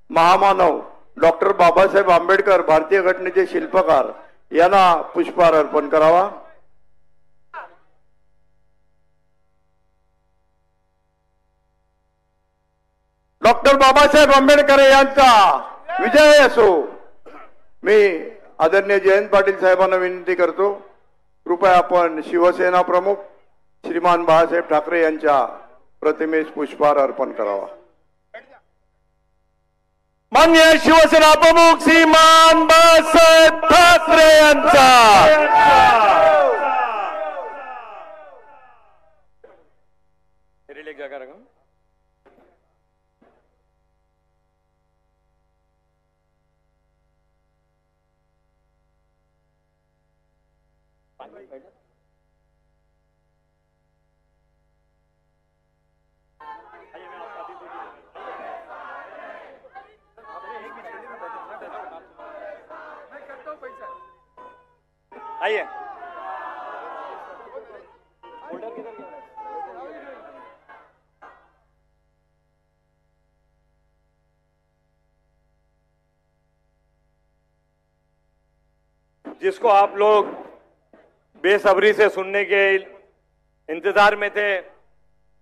महामानव डॉक्टर बाबासाहेब आंबेडकर भारतीय घटनेचे शिल्पकार यांना पुष्पहार अर्पण करावा। डॉक्टर बाबासाहेब आंबेडकर यांचा विजय असो। मी आदरणीय जयंत पाटील साहेबांना विनंती करतो, कृपया आपण शिवसेना प्रमुख श्रीमान बाळासाहेब ठाकरे यांच्या प्रतिमेस पुष्पहार अर्पण करावा। माननीय शिवसेना प्रमुख श्रीमान बाळासाहेब ठाकरे यांचा आइए। जिसको आप लोग बेसब्री से सुनने के इंतजार में थे,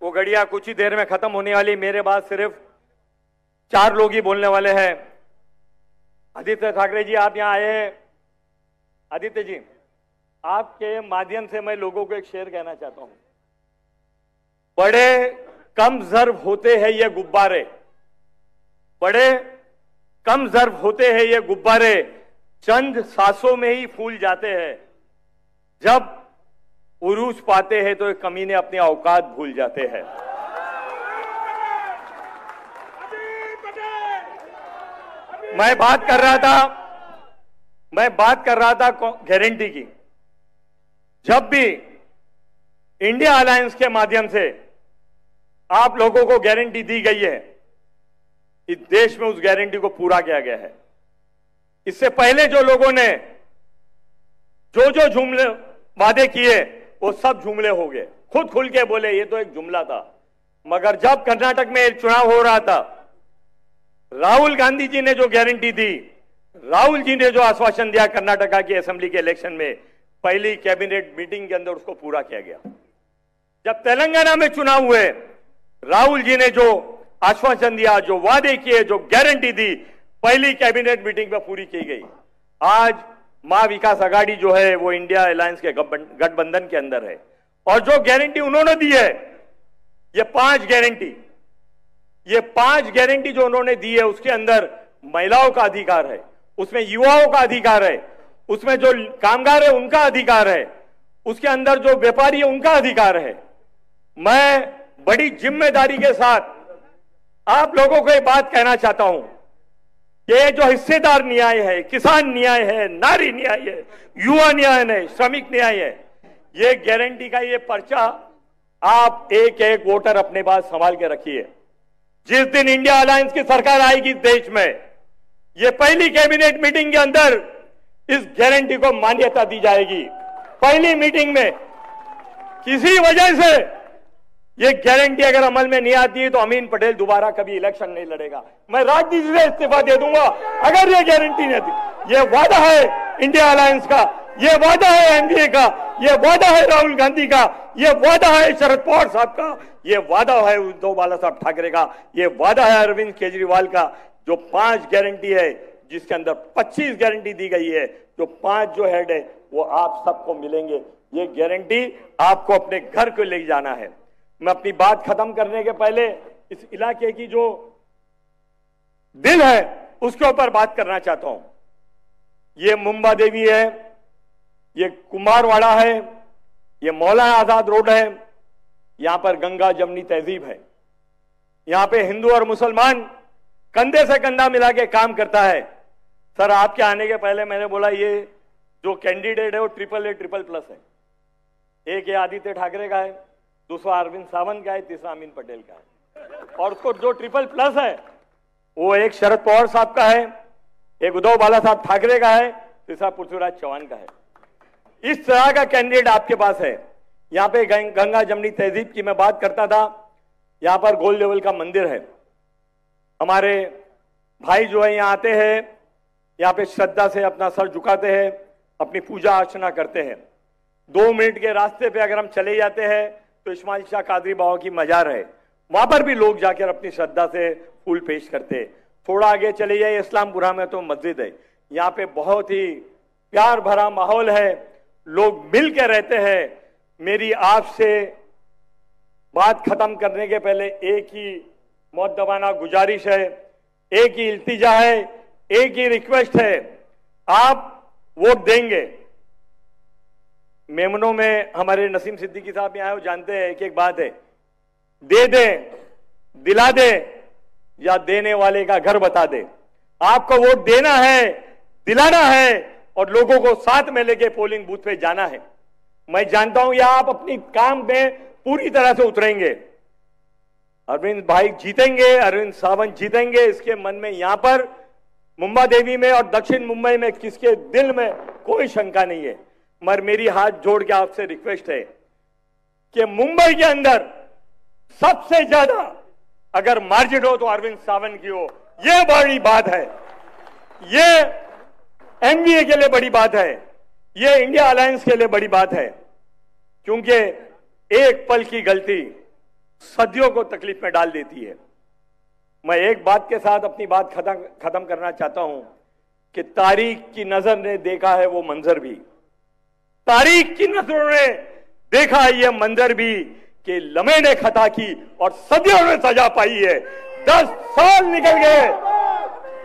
वो घड़ियां कुछ ही देर में खत्म होने वाली। मेरे बाद सिर्फ 4 लोग ही बोलने वाले हैं। आदित्य ठाकरे जी आप यहां आए हैं। आदित्य जी, आपके माध्यम से मैं लोगों को एक शेर कहना चाहता हूं। बड़े कम ज़र्व होते हैं ये गुब्बारे, बड़े कम ज़र्व होते हैं ये गुब्बारे, चंद सांसों में ही फूल जाते हैं। जब उरूज पाते हैं तो कमीने अपनी औकात भूल जाते हैं। मैं बात कर रहा था गारंटी की। जब भी इंडिया अलायंस के माध्यम से आप लोगों को गारंटी दी गई है, इस देश में उस गारंटी को पूरा किया गया है। इससे पहले जो लोगों ने जो जुमले वादे किए, वो सब जुमले हो गए। खुद खुल के बोले ये तो एक जुमला था। मगर जब कर्नाटक में चुनाव हो रहा था, राहुल गांधी जी ने जो गारंटी दी, राहुल जी ने जो आश्वासन दिया कर्नाटका की असेंबली के इलेक्शन में, पहली कैबिनेट मीटिंग के अंदर उसको पूरा किया गया। जब तेलंगाना में चुनाव हुए, राहुल जी ने जो आश्वासन दिया, जो वादे किए, जो गारंटी दी, पहली कैबिनेट मीटिंग में पूरी की गई। आज महा विकास आघाड़ी जो है वो इंडिया अलायंस के गठबंधन के अंदर है। और जो गारंटी उन्होंने दी है, ये 5 गारंटी, ये 5 गारंटी जो उन्होंने दी है उसके अंदर महिलाओं का अधिकार है, उसमें युवाओं का अधिकार है, उसमें जो कामगार है उनका अधिकार है, उसके अंदर जो व्यापारी है उनका अधिकार है। मैं बड़ी जिम्मेदारी के साथ आप लोगों को एक बात कहना चाहता हूं, ये जो हिस्सेदार न्याय है, किसान न्याय है, नारी न्याय है, युवा न्याय है, श्रमिक न्याय है, ये गारंटी का ये पर्चा आप एक एक वोटर अपने पास संभाल के रखिए। जिस दिन इंडिया अलायंस की सरकार आएगी देश में, ये पहली कैबिनेट मीटिंग के अंदर इस गारंटी को मान्यता दी जाएगी। पहली मीटिंग में किसी वजह से ये गारंटी अगर अमल में नहीं आती है तो अमीन पटेल दोबारा कभी इलेक्शन नहीं लड़ेगा। मैं राजनीति से इस्तीफा दे दूंगा अगर ये गारंटी नहीं आती। ये वादा है इंडिया अलायंस का, ये वादा है एनडीए का, ये वादा है राहुल गांधी का, ये वादा है शरद पवार साहब का, ये वादा है उद्धव बाला साहब ठाकरे का, ये वादा है अरविंद केजरीवाल का। जो 5 गारंटी है जिसके अंदर 25 गारंटी दी गई है, जो 5 जो हेड है वो आप सबको मिलेंगे। ये गारंटी आपको अपने घर को ले जाना है। मैं अपनी बात खत्म करने के पहले इस इलाके की जो दिल है उसके ऊपर बात करना चाहता हूं। ये मुंबा देवी है, ये कुमारवाड़ा है, ये मौलाना आजाद रोड है, यहां पर गंगा जमनी तहजीब है। यहां पे हिंदू और मुसलमान कंधे से कंधा मिला के काम करता है। सर आपके आने के पहले मैंने बोला ये जो कैंडिडेट है वो AAA++ है। एक ये आदित्य ठाकरे का है, दूसरा अरविंद सावंत का है, तीसरा अमीन पटेल का है, और उसको जो AAA+ है वो एक शरद पवार साहब का है, एक उद्धव बाला साहब ठाकरे का है, तीसरा पृथ्वीराज चौहान का है। इस तरह का कैंडिडेट आपके पास है। यहां पे गंगा जमनी तहजीब की मैं बात करता था, यहां पर गोल्ड लेवल का मंदिर है। हमारे भाई जो है यहां आते हैं, यहां पे श्रद्धा से अपना सर झुकाते हैं, अपनी पूजा अर्चना करते हैं। 2 मिनट के रास्ते पे अगर हम चले जाते हैं तो इस्माइल शाह कादरी बाबा की मजार है, वहां पर भी लोग जाकर अपनी श्रद्धा से फूल पेश करते हैं। थोड़ा आगे चले जाइए इस्लामपुरा में तो मस्जिद है, यहाँ पे बहुत ही प्यार भरा माहौल है, लोग मिल के रहते हैं। मेरी आपसे बात खत्म करने के पहले एक ही मुअद्दबाना गुजारिश है, एक ही इल्तिजा है, एक ही रिक्वेस्ट है, आप वोट देंगे। मेमनों में हमारे नसीम सिद्दीकी साहब यहाँ हो, जानते हैं एक एक बात है, दे दे, दिला दे या देने वाले का घर बता दे। आपको वोट देना है, दिलाना है और लोगों को साथ में लेके पोलिंग बूथ पे जाना है। मैं जानता हूं या आप अपनी काम में पूरी तरह से उतरेंगे। अरविंद भाई जीतेंगे, अरविंद सावंत जीतेंगे, इसके मन में यहां पर मुंबा देवी में और दक्षिण मुंबई में किसके दिल में कोई शंका नहीं है। मगर मेरी हाथ जोड़ के आपसे रिक्वेस्ट है कि मुंबई के अंदर सबसे ज्यादा अगर मार्जिन हो तो अरविंद सावंत की हो। यह बड़ी बात है, ये एनडीए के लिए बड़ी बात है, ये इंडिया अलायंस के लिए बड़ी बात है, क्योंकि एक पल की गलती सदियों को तकलीफ में डाल देती है। मैं एक बात के साथ अपनी बात खत्म करना चाहता हूं कि तारीख की नजर ने देखा है वो मंजर भी, तारीख की नजरों ने देखा है ये मंजर भी कि लम्हे ने खता की और सदियों ने सजा पाई है। 10 साल निकल गए,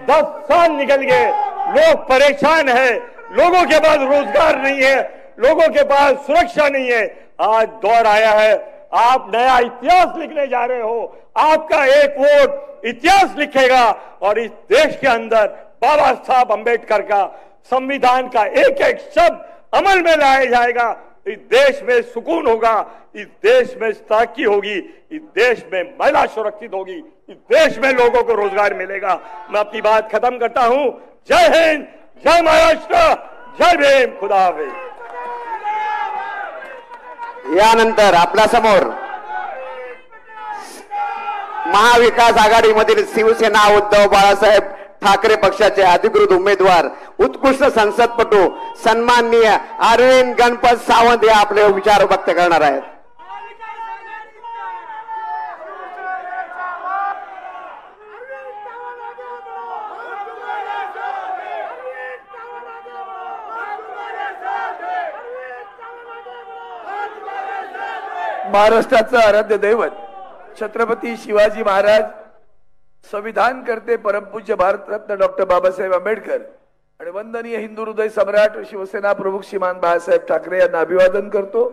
10 साल निकल गए, लोग परेशान है, लोगों के पास रोजगार नहीं है, लोगों के पास सुरक्षा नहीं है। आज दौर आया है, आप नया इतिहास लिखने जा रहे हो, आपका एक वोट इतिहास लिखेगा और इस देश के अंदर बाबा साहब अंबेडकर का संविधान का एक एक शब्द अमल में लाया जाएगा। इस देश में सुकून होगा, इस देश में तरक्की होगी, इस देश में महिला सुरक्षित होगी, इस देश में लोगों को रोजगार मिलेगा। मैं अपनी बात खत्म करता हूं। जय हिंद, जय महाराष्ट्र, जय भीम, खुदा हाफिज। यानंतर आपल्या समोर महाविकास आघाडीमधील शिवसेना उद्धव बाळासाहेब ठाकरे पक्षाचे अधिकृत उमेदवार उत्कृष्ट संसदपटू सन्माननीय अरविंद गणपत सावंत हे आपले विचार व्यक्त करणार आहेत। महाराष्ट्राचं आराध्य दैवत छत्रपती शिवाजी महाराज संविधान करते परमपूज्य भारतरत्न डॉक्टर बाबासाहेब आंबेडकर आणि वंदनीय हिंदू हृदय सम्राट शिवसेना प्रमुख श्रीमान बाळासाहेब ठाकरे यांना अभिवादन करतो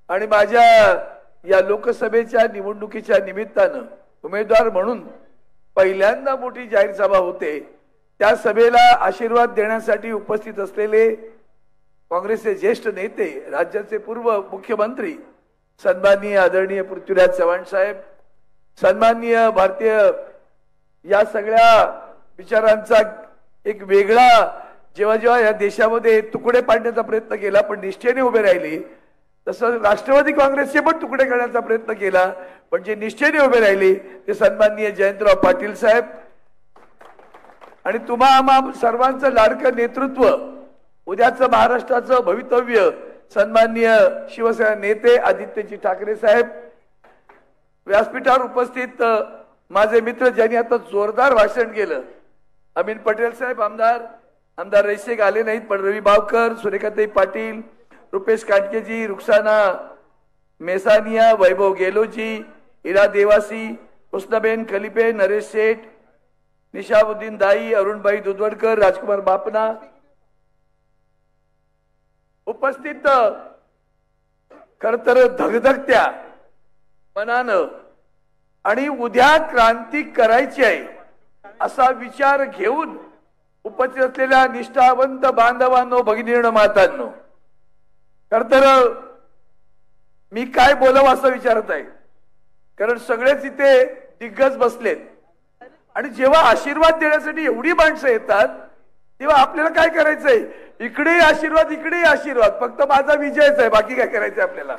आणि माझ्या या लोकसभेच्या निवडणुकीच्या निमित्तानं उमेदवार म्हणून पहिल्यांदा मोठी जाहीर सभा होते। त्या सभेला आशीर्वाद देण्यासाठी उपस्थित असलेले काँग्रेसचे ज्येष्ठ नेते, राज्याचे पूर्व मुख्यमंत्री सन्माननीय आदरणीय पृथ्वीराज चव्हाण साहेब, सन्माननीय भारतीय या सगळ्या विचारांचा एक वेगळा जेव्हा या देशामध्ये तुकडे पाडण्याचा प्रयत्न केला पण निष्ठेने उभे राहिले, तसं राष्ट्रवादी काँग्रेसचे पण तुकडे करण्याचा प्रयत्न केला पण जे निष्ठेने उभे राहिले ते सन्माननीय जयंतराव पाटील साहेब आणि तुम्हा सर्वांचं लाडकं नेतृत्व, उद्याचं महाराष्ट्राचं भवितव्य सन्माननीय शिवसेना नेते आदित्यजी ठाकरे साहेब, व्यासपीठावर उपस्थित माझे मित्र ज्यांनी आता जोरदार भाषण केलं, अमीन पटेल साहेब, आमदार रईशेख आले नाहीत पण रवी बावकर, सुरेखाताई पाटील, रुपेश काटकेजी, रुखसाना मेसानिया, वैभव गेलोजी, इरा देवासी, हुस्नबेन खलिफे, नरेश शेठ, निशामुद्दीन दाई, अरुणबाई दुधवडकर, राजकुमार बापना उपस्थित खर तर धगधगत्या मनानं आणि उद्या क्रांती करायची आहे असा विचार घेऊन उपस्थित असलेल्या निष्ठावंत बांधवांनो, भगिनींनो, मातांनो, खर तर मी काय बोलावं असं विचारत आहे कारण सगळेच इथे दिग्गज बसलेत आणि जेव्हा आशीर्वाद देण्यासाठी एवढी माणसं येतात तेव्हा आपल्याला काय करायचंय, इकडे आशीर्वाद इकडे आशीर्वाद, फक्त माझा विजयच आहे, बाकी काय करायचंय आपल्याला।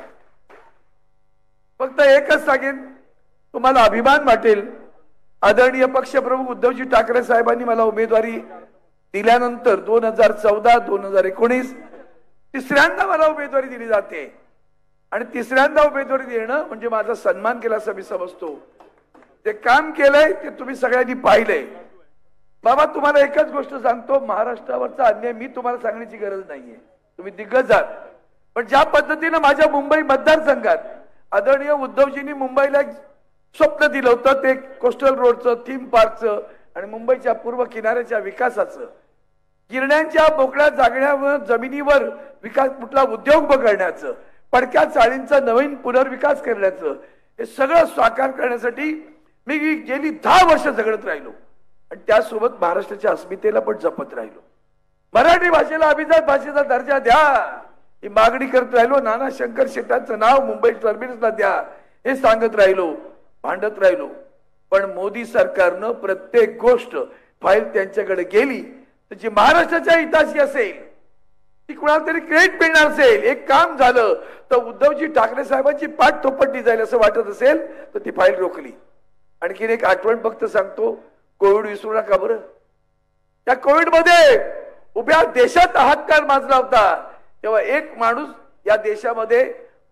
फक्त एकच सांगेन, तुम्हाला अभिमान वाटेल, आदरणीय पक्षप्रमुख उद्धवजी ठाकरे साहेबांनी मला उमेदवारी दिल्यानंतर 2014-2019 तिसऱ्यांदा मला उमेदवारी दिली जाते आणि तिसऱ्यांदा उमेदवारी देणं म्हणजे माझा सन्मान केला असं मी समजतो। ते काम केलंय ते तुम्ही सगळ्यांनी पाहिलंय। बाबा तुम्हाला एकच गोष्ट सांगतो, महाराष्ट्रावरचा अन्याय मी तुम्हाला सांगण्याची गरज नाहीये, तुम्ही दिग्गज आहात, पण ज्या पद्धतीने माझ्या मुंबई मतदारसंघात आदरणीय उद्धवजींनी मुंबईला एक स्वप्न दिलं होतं, ते कोस्टल रोडचं, थीम पार्कचं आणि मुंबईच्या पूर्व किनाऱ्याच्या विकासाचं, गिरण्यांच्या मोकळ्या जागण्यावर जमिनीवर विकास, कुठला उद्योग करण्याचं, पडक्या चाळींचा नवीन पुनर्विकास करण्याचं, हे सगळं साकार करण्यासाठी मी गेली 10 वर्ष झगडत राहिलो आणि त्यासोबत महाराष्ट्राच्या अस्मितेला पण जपत राहिलो। मराठी भाषेला अभिजात भाषेचा दर्जा द्या ही मागणी करत राहिलो। नाना शंकर शेटांचं नाव मुंबई टर्मिनसला द्या हे सांगत राहिलो, भांडत राहिलो, पण मोदी सरकारनं प्रत्येक गोष्ट फाईल त्यांच्याकडे गेली तर जी महाराष्ट्राच्या हिताची असेल ती कुणाला तरी क्रेडिट मिळणार असेल, एक काम झालं तर उद्धवजी ठाकरे साहेबांची पाठ थोपटली जाईल असं वाटत असेल तर ती फाईल रोखली। आणखीन एक आठवण फक्त सांगतो, कोविड विसरू नका बरं। त्या कोविड मध्ये उभ्या देशात हातकार माजला होता तेव्हा एक माणूस या देशामध्ये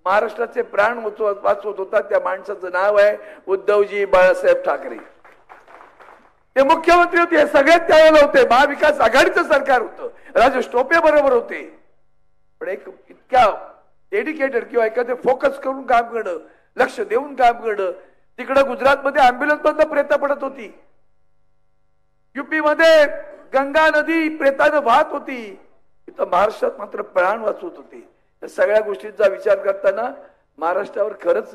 महाराष्ट्राचे प्राण वाचवत होता, त्या माणसाचं नाव आहे उद्धवजी बाळासाहेब ठाकरे। ते मुख्यमंत्री होते, हे सगळ्यात त्यावेळेला होते, महाविकास आघाडीचं सरकार होतं, राजेश टोपे बरोबर होते, पण एक इतक्या डेडिकेटेड किंवा एखादे फोकस करून काम करणं, लक्ष देऊन काम करणं, तिकडे गुजरातमध्ये अँब्युलन्स बंद प्रेता पडत होती, युपी मध्ये गंगा नदी प्रेतानं वाहत होती, इथं महाराष्ट्रात मात्र प्राण वाचवत होते। या सगळ्या गोष्टींचा विचार करताना महाराष्ट्रावर खरंच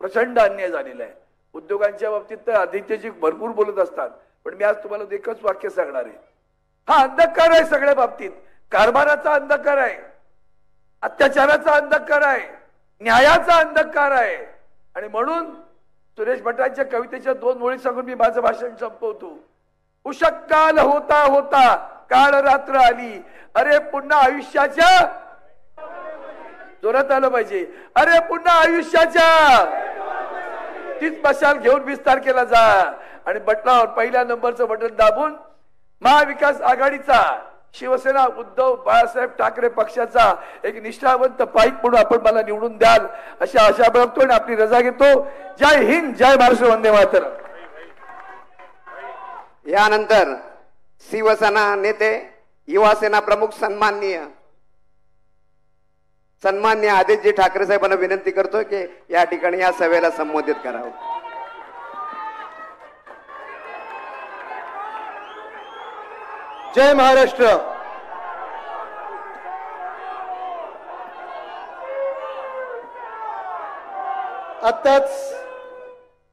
प्रचंड अन्याय झालेला आहे। उद्योगांच्या बाबतीत तर आदित्यजी भरपूर बोलत असतात, पण मी आज तुम्हाला एकच वाक्य सांगणार आहे, हा अंधकार आहे सगळ्या बाबतीत, कारभाराचा अंधकार आहे, अत्याचाराचा अंधकार आहे, न्यायाचा अंधकार आहे। आणि म्हणून सुरेश भटांच्या कवितेच्या 2 ओळी सांगून मी माझं भाषण संपवतो। उषक्काल होता होता काळ रात्र आली, अरे पुन्हा आयुष्याच्या, जोरात आलं पाहिजे, अरे पुन्हा आयुष्याच्या तीच मशाल घेऊन विस्तार केला जा आणि बटनावर पहिल्या नंबरचं बटन दाबून महाविकास आघाडीचा शिवसेना उद्धव बाळासाहेब ठाकरे पक्षाचा एक निष्ठावंत पाईक म्हणून आपण मला निवडून द्याल अशी आशा बाळगतो आणि आपली रजा घेतो। जय हिंद, जय महाराष्ट्र, वंदे मातरम। यानंतर शिवसेना नेते युवा सेना प्रमुख सन्माननीय आदित्यजी ठाकरे साहेबांना विनंती करतो की या ठिकाणी या सभेला संबोधित करावं। जय महाराष्ट्र. आत्ताच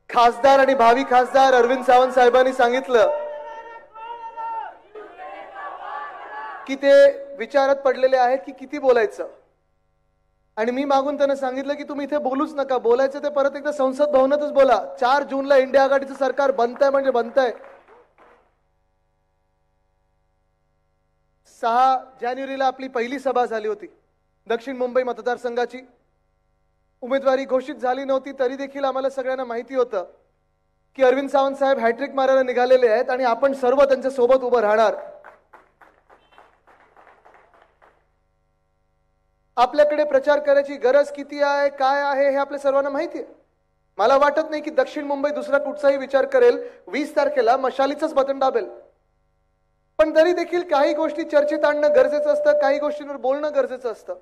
खासदार आणि भावी खासदार अरविंद सावंत साहेबांनी सांगितलं की ते विचारात पडलेले आहेत की किती बोलायचं. आणि मी मागून त्यांना सांगितलं की तुम्ही इथे बोलूच नका, बोलायचं ते परत एकदा संसद भवनातच बोला. 4 जूनला इंडिया आघाडीचं सरकार बनतंय म्हणजे बनतंय. 6 जानेवारीला आपली पहिली सभा झाली होती. दक्षिण मुंबई मतदारसंघाची उमेदवारी घोषित झाली नव्हती तरी देखील आम्हाला सगळ्यांना माहिती होतं की अरविंद सावंत साहेब हॅट्रिक मारायला निघालेले आहेत आणि आपण सर्व त्यांच्या सोबत उभं राहणार. आपल्याकडे प्रचार करायची गरज किती आहे, काय आहे हे आपल्या सर्वांना माहिती आहे. मला वाटत नाही की दक्षिण मुंबई दुसरा कुठचाही विचार करेल 20 तारखेला मशालीचंच बटन दाबेल. पण तरी देखील काही गोष्टी चर्चेत आणणं गरजेचं असतं, काही गोष्टींवर बोलणं गरजेचं असतं,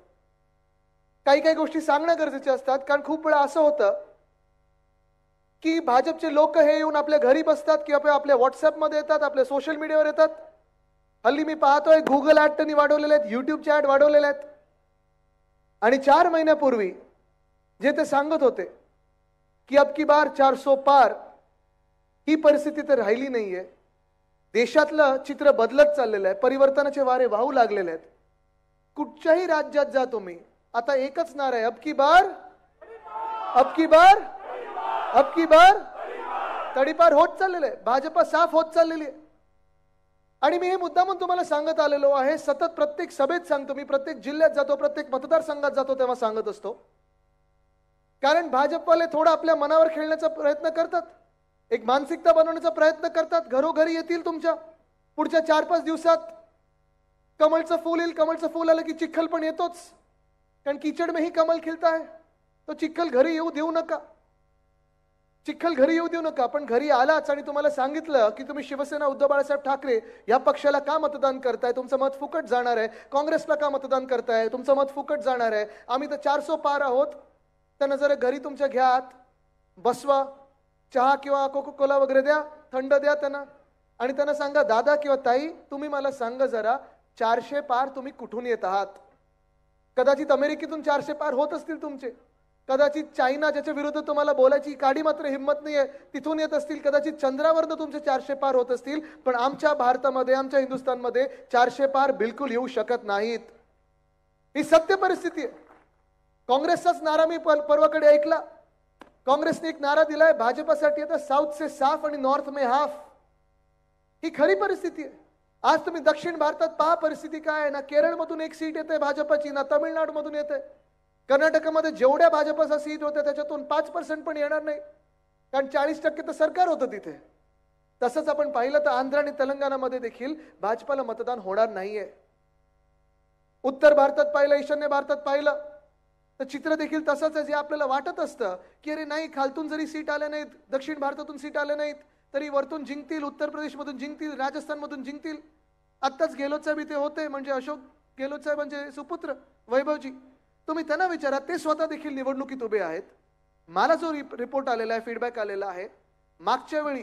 काही गोष्टी सांगणं गरजेचे असतात. कारण खूप वेळा असं होतं की भाजपचे लोक हे येऊन आपल्या घरी बसतात किंवा आपल्या व्हॉट्सअपमध्ये येतात, आपल्या सोशल मीडियावर येतात. हल्ली मी पाहतोय गुगल ऍड त्यांनी वाढवलेले आहेत, युट्यूबचे ऍड वाढवलेले आहेत. आणि 4 महिन्यापूर्वी जे ते सांगत होते की अब की बार 400 पार, ही परिस्थिती तर राहिली नाहीये. देशातलं चित्र बदलत चाललेलं आहे, परिवर्तनाचे वारे वाहू लागलेले आहेत. कुठच्याही राज्यात जा तुम्ही, आता एकच नारा आहे, अब की बार, अब की बार, अब की बार. तडीपार होत चाललेलं आहे, भाजपा साफ होत चाललेली आहे. आणि मी हे मुद्दामून तुम्हाला सांगत आलेलो आहे, सतत प्रत्येक सभेत सांगतो, मी प्रत्येक जिल्ह्यात जातो, प्रत्येक मतदारसंघात जातो तेव्हा सांगत असतो. कारण भाजपवाले थोडं आपल्या मनावर खेळण्याचा प्रयत्न करतात, एक मानसिकता बनवण्याचा प्रयत्न करतात. घरोघरी येतील तुमच्या पुढच्या 4-5 दिवसात. कमळचं फूल येईल, कमळचं फूल आलं की चिखल पण येतोच. कारण कीचड में ही कमल खिलता है, तो चिखल घरी येऊ देऊ नका, चिखल घरी येऊ देऊ नका. पण घरी आलाच आणि तुम्हाला सांगितलं की तुम्ही शिवसेना उद्धव बाळासाहेब ठाकरे या पक्षाला का मतदान करताय, तुमचं मत फुकट जाणार आहे. काँग्रेसला का मतदान करताय, तुमचं मत फुकट जाणार आहे. आम्ही तर 400 पार आहोत. त्यांना जरा घरी तुमच्या घ्यात बसवा, चहा किंवा कोको कोला वगैरे द्या, थंड द्या त्यांना. आणि त्यांना सांगा, दादा किंवा ताई तुम्ही मला सांगा जरा 400 पार तुम्ही कुठून येत आहात. कदाचित अमेरिकेतून 400 पार होत असतील तुमचे, कदाचित चायना ज्याच्या विरुद्ध तुम्हाला बोलायची काडी मात्र हिंमत नाहीये तिथून येत असतील, कदाचित चंद्रावरनं तुमचे 400 पार होत असतील. पण आमच्या भारतामध्ये, आमच्या हिंदुस्थानमध्ये 400 पार बिलकुल येऊ शकत नाहीत. ही सत्य परिस्थिती आहे. काँग्रेसचाच नारा मी परवाकडे ऐकला. काँग्रेसने एक नारा दिलाय भाजपासाठी, आता साऊथ से साफ आणि नॉर्थ में हाफ. ही खरी परिस्थिती आहे. आज तुम्ही दक्षिण भारतात पहा परिस्थिती काय आहे ना. केरळमधून 1 सीट येते भाजपाची, ना तमिळनाडूमधून येते. कर्नाटकमध्ये जेवढ्या भाजपाचा सीट होत्या त्याच्यातून 5% पण येणार नाही, कारण 40% तर सरकार होतं तिथे. तसंच आपण पाहिलं तर आंध्र आणि तेलंगणामध्ये देखील भाजपाला मतदान होणार नाहीये. उत्तर भारतात पाहिलं, ईशान्य भारतात पाहिलं तर चित्र देखील तसंच आहे. जे आपल्याला वाटत असतं की अरे नाही, खालतून जरी सीट आल्या नाहीत, दक्षिण भारतातून सीट आल्या नाहीत तरी वरतून जिंकतील, उत्तर प्रदेशमधून जिंकतील, राजस्थानमधून जिंकतील. आत्ताच गेहलोत साहेब इथे होते, म्हणजे अशोक गेहलोत साहेब म्हणजे सुपुत्र वैभवजी. तुम्ही त्यांना विचारा, ते स्वतः देखील निवडणुकीत उभे आहेत. मला जो रिपोर्ट आलेला आहे, फीडबॅक आलेला आहे, मागच्या वेळी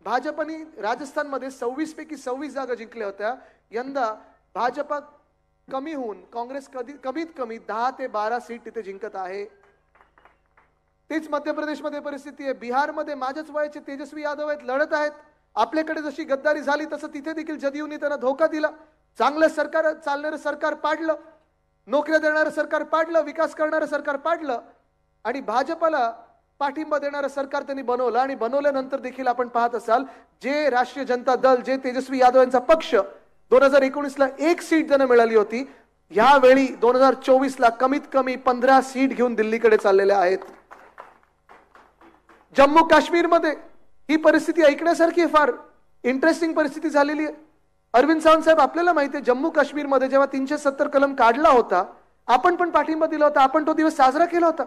भाजपने राजस्थानमध्ये 26 पैकी 26 जागा जिंकल्या होत्या. यंदा भाजपा कमी होऊन काँग्रेस कमीत कमी 10 ते 12 सीट तिथे जिंकत आहे. तेच मध्य प्रदेशमध्ये परिस्थिती आहे. बिहारमध्ये माझ्याच वयाचे तेजस्वी यादव आहेत, लढत आहेत. आपल्याकडे जशी गद्दारी झाली तसं तिथे देखील जदयूने त्यांना धोका दिला. चांगलं सरकार चालणारं सरकार पाडलं, नोकऱ्या देणारं सरकार पाडलं, विकास करणारं सरकार पाडलं आणि भाजपला पाठिंबा देणारं सरकार त्यांनी बनवलं. आणि बनवल्यानंतर देखील आपण पाहत असाल, जे राष्ट्रीय जनता दल, जे तेजस्वी यादव यांचा पक्ष 2019ला 1 सीट त्यांना मिळाली होती, यावेळी 2024ला कमीत कमी 15 सीट घेऊन दिल्लीकडे चाललेले आहेत. जम्मू काश्मीरमध्ये ही परिस्थिती ऐकण्यासारखी आहे, फार इंटरेस्टिंग परिस्थिती झालेली आहे. अरविंद सावंत साहेब, आपल्याला माहिती आहे जम्मू काश्मीरमध्ये जेव्हा 370 कलम काढला होता, आपण पण पाठिंबा दिला होता, आपण तो दिवस साजरा केला होता.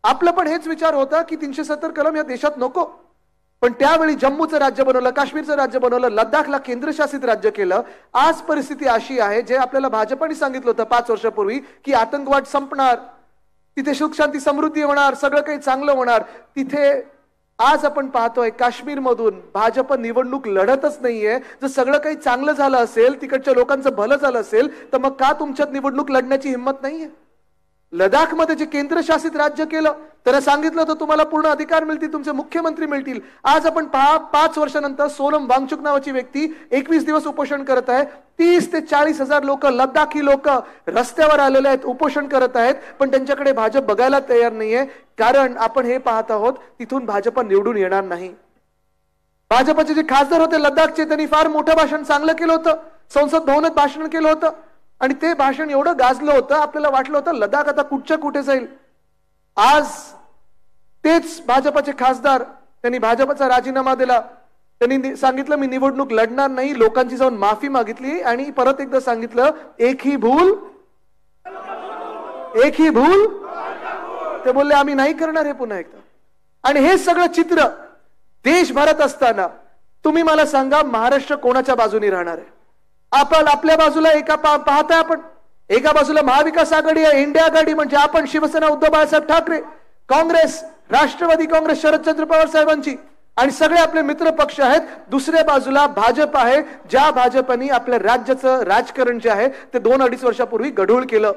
आपला पण हेच विचार होता की 370 कलम या देशात नको. पण त्यावेळी जम्मूचं राज्य बनवलं, काश्मीरचं राज्य बनवलं, लडाखला केंद्रशासित राज्य केलं. आज परिस्थिती अशी आहे, जे आपल्याला भाजपाने सांगितलं होतं 5 वर्षापूर्वी की आतंकवाद संपणार, तिथे सुख शांती समृद्धी होणार, सगळं काही चांगलं होणार, तिथे आज आपण पाहतोय काश्मीरमधून भाजप निवडणूक लढतच नाहीये. जर सगळं काही चांगलं झालं असेल, तिकडच्या लोकांचं भलं झालं असेल, तर मग का तुमच्यात निवडणूक लढण्याची हिंमत नाहीये? लडाखमध्ये जे केंद्रशासित राज्य केलं, त्याला सांगितलं होतं तुम्हाला पूर्ण अधिकार मिळतील, तुमचे मुख्यमंत्री मिळतील. आज आपण 5 वर्षानंतर सोनम वांगचुक नावाची व्यक्ती 21 दिवस उपोषण करत आहे. 30 ते 40 हजार लोक, लडाखी लोक रस्त्यावर आलेले आहेत, उपोषण करत आहेत. पण त्यांच्याकडे भाजप बघायला तयार नाहीये, कारण आपण हे पाहत आहोत तिथून भाजप निवडून येणार नाही. भाजपचे जे खासदार होते लडाखचे, त्यांनी फार मोठं भाषण चांगलं केलं होतं, संसद भवनात भाषण केलं होतं आणि ते भाषण एवढं गाजलं होतं, आपल्याला वाटलं होतं लडाख आता कुठच्या कुठे जाईल. आज तेच भाजपचे खासदार, त्यांनी भाजपचा राजीनामा दिला. त्यांनी सांगितलं मी निवडणूक लढणार नाही, लोकांची जाऊन माफी मागितली आणि परत एकदा सांगितलं एक ही भूल. ते बोलले आम्ही नाही करणार हे पुन्हा एकदा. आणि हे सगळं चित्र देशभरात असताना तुम्ही मला सांगा महाराष्ट्र कोणाच्या बाजूने राहणार आहे? आपण आपल्या बाजूला पाहताय, आपण एका बाजूला महाविकास आघाडी आहे, इंडिया आघाडी म्हणजे आपण, शिवसेना उद्धव बाळासाहेब ठाकरे, काँग्रेस, राष्ट्रवादी काँग्रेस शरदचंद्र पवार साहेबांची आणि सगळे आपले मित्र पक्ष आहेत. दुसऱ्या बाजूला भाजप आहे, ज्या भाजपने आपल्या राज्याचं राजकारण जे आहे ते 2-2.5 वर्षापूर्वी गढूळ केलं.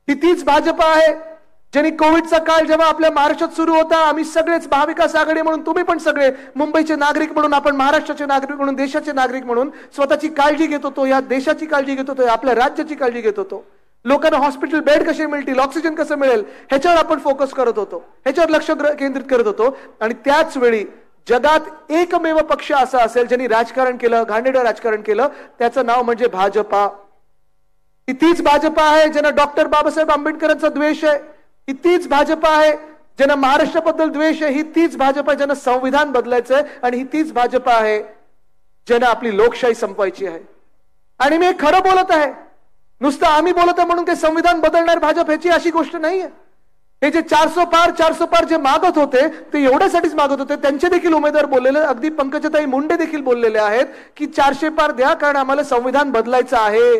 ही तीच भाजप आहे ज्यांनी कोविडचा काळ जेव्हा आपल्या महाराष्ट्रात सुरू होता, आम्ही सगळेच महाविकास आघाडी म्हणून, तुम्ही पण सगळे मुंबईचे नागरिक म्हणून, आपण महाराष्ट्राचे नागरिक म्हणून, देशाचे नागरिक म्हणून स्वतःची काळजी घेत होतो, या देशाची काळजी घेत होतो, आपल्या राज्याची काळजी घेत होतो. लोकांना हॉस्पिटल बेड कसे मिळतील, ऑक्सिजन कसं मिळेल, ह्याच्यावर आपण फोकस करत होतो, ह्याच्यावर लक्ष केंद्रित करत होतो. आणि त्याच वेळी जगात एकमेव पक्ष असा असेल ज्यांनी राजकारण केलं, घाणेरडं राजकारण केलं, त्याचं नाव म्हणजे भाजपा. ही तीच भाजपा आहे ज्यांना डॉक्टर बाबासाहेब आंबेडकरांचा द्वेष आहे. ही तीच भाजपा आहे ज्यांना महाराष्ट्राबद्दल द्वेष आहे. ही तीच भाजपा आहे ज्यांना संविधान बदलायचंय आणि ही तीच भाजपा आहे ज्यांना आपली लोकशाही संपवायची आहे. आणि मी खरं बोलत आहे, नुसतं आम्ही बोलत आहे म्हणून ते संविधान बदलणार भाजप ह्याची अशी गोष्ट नाहीये. हे जे 400 पार जे मागत होते ते एवढ्यासाठीच मागत होते. त्यांचे देखील उमेदवार बोललेले, अगदी पंकजाताई मुंडे देखील बोललेले आहेत की 400 पार द्या, कारण आम्हाला संविधान बदलायचं आहे.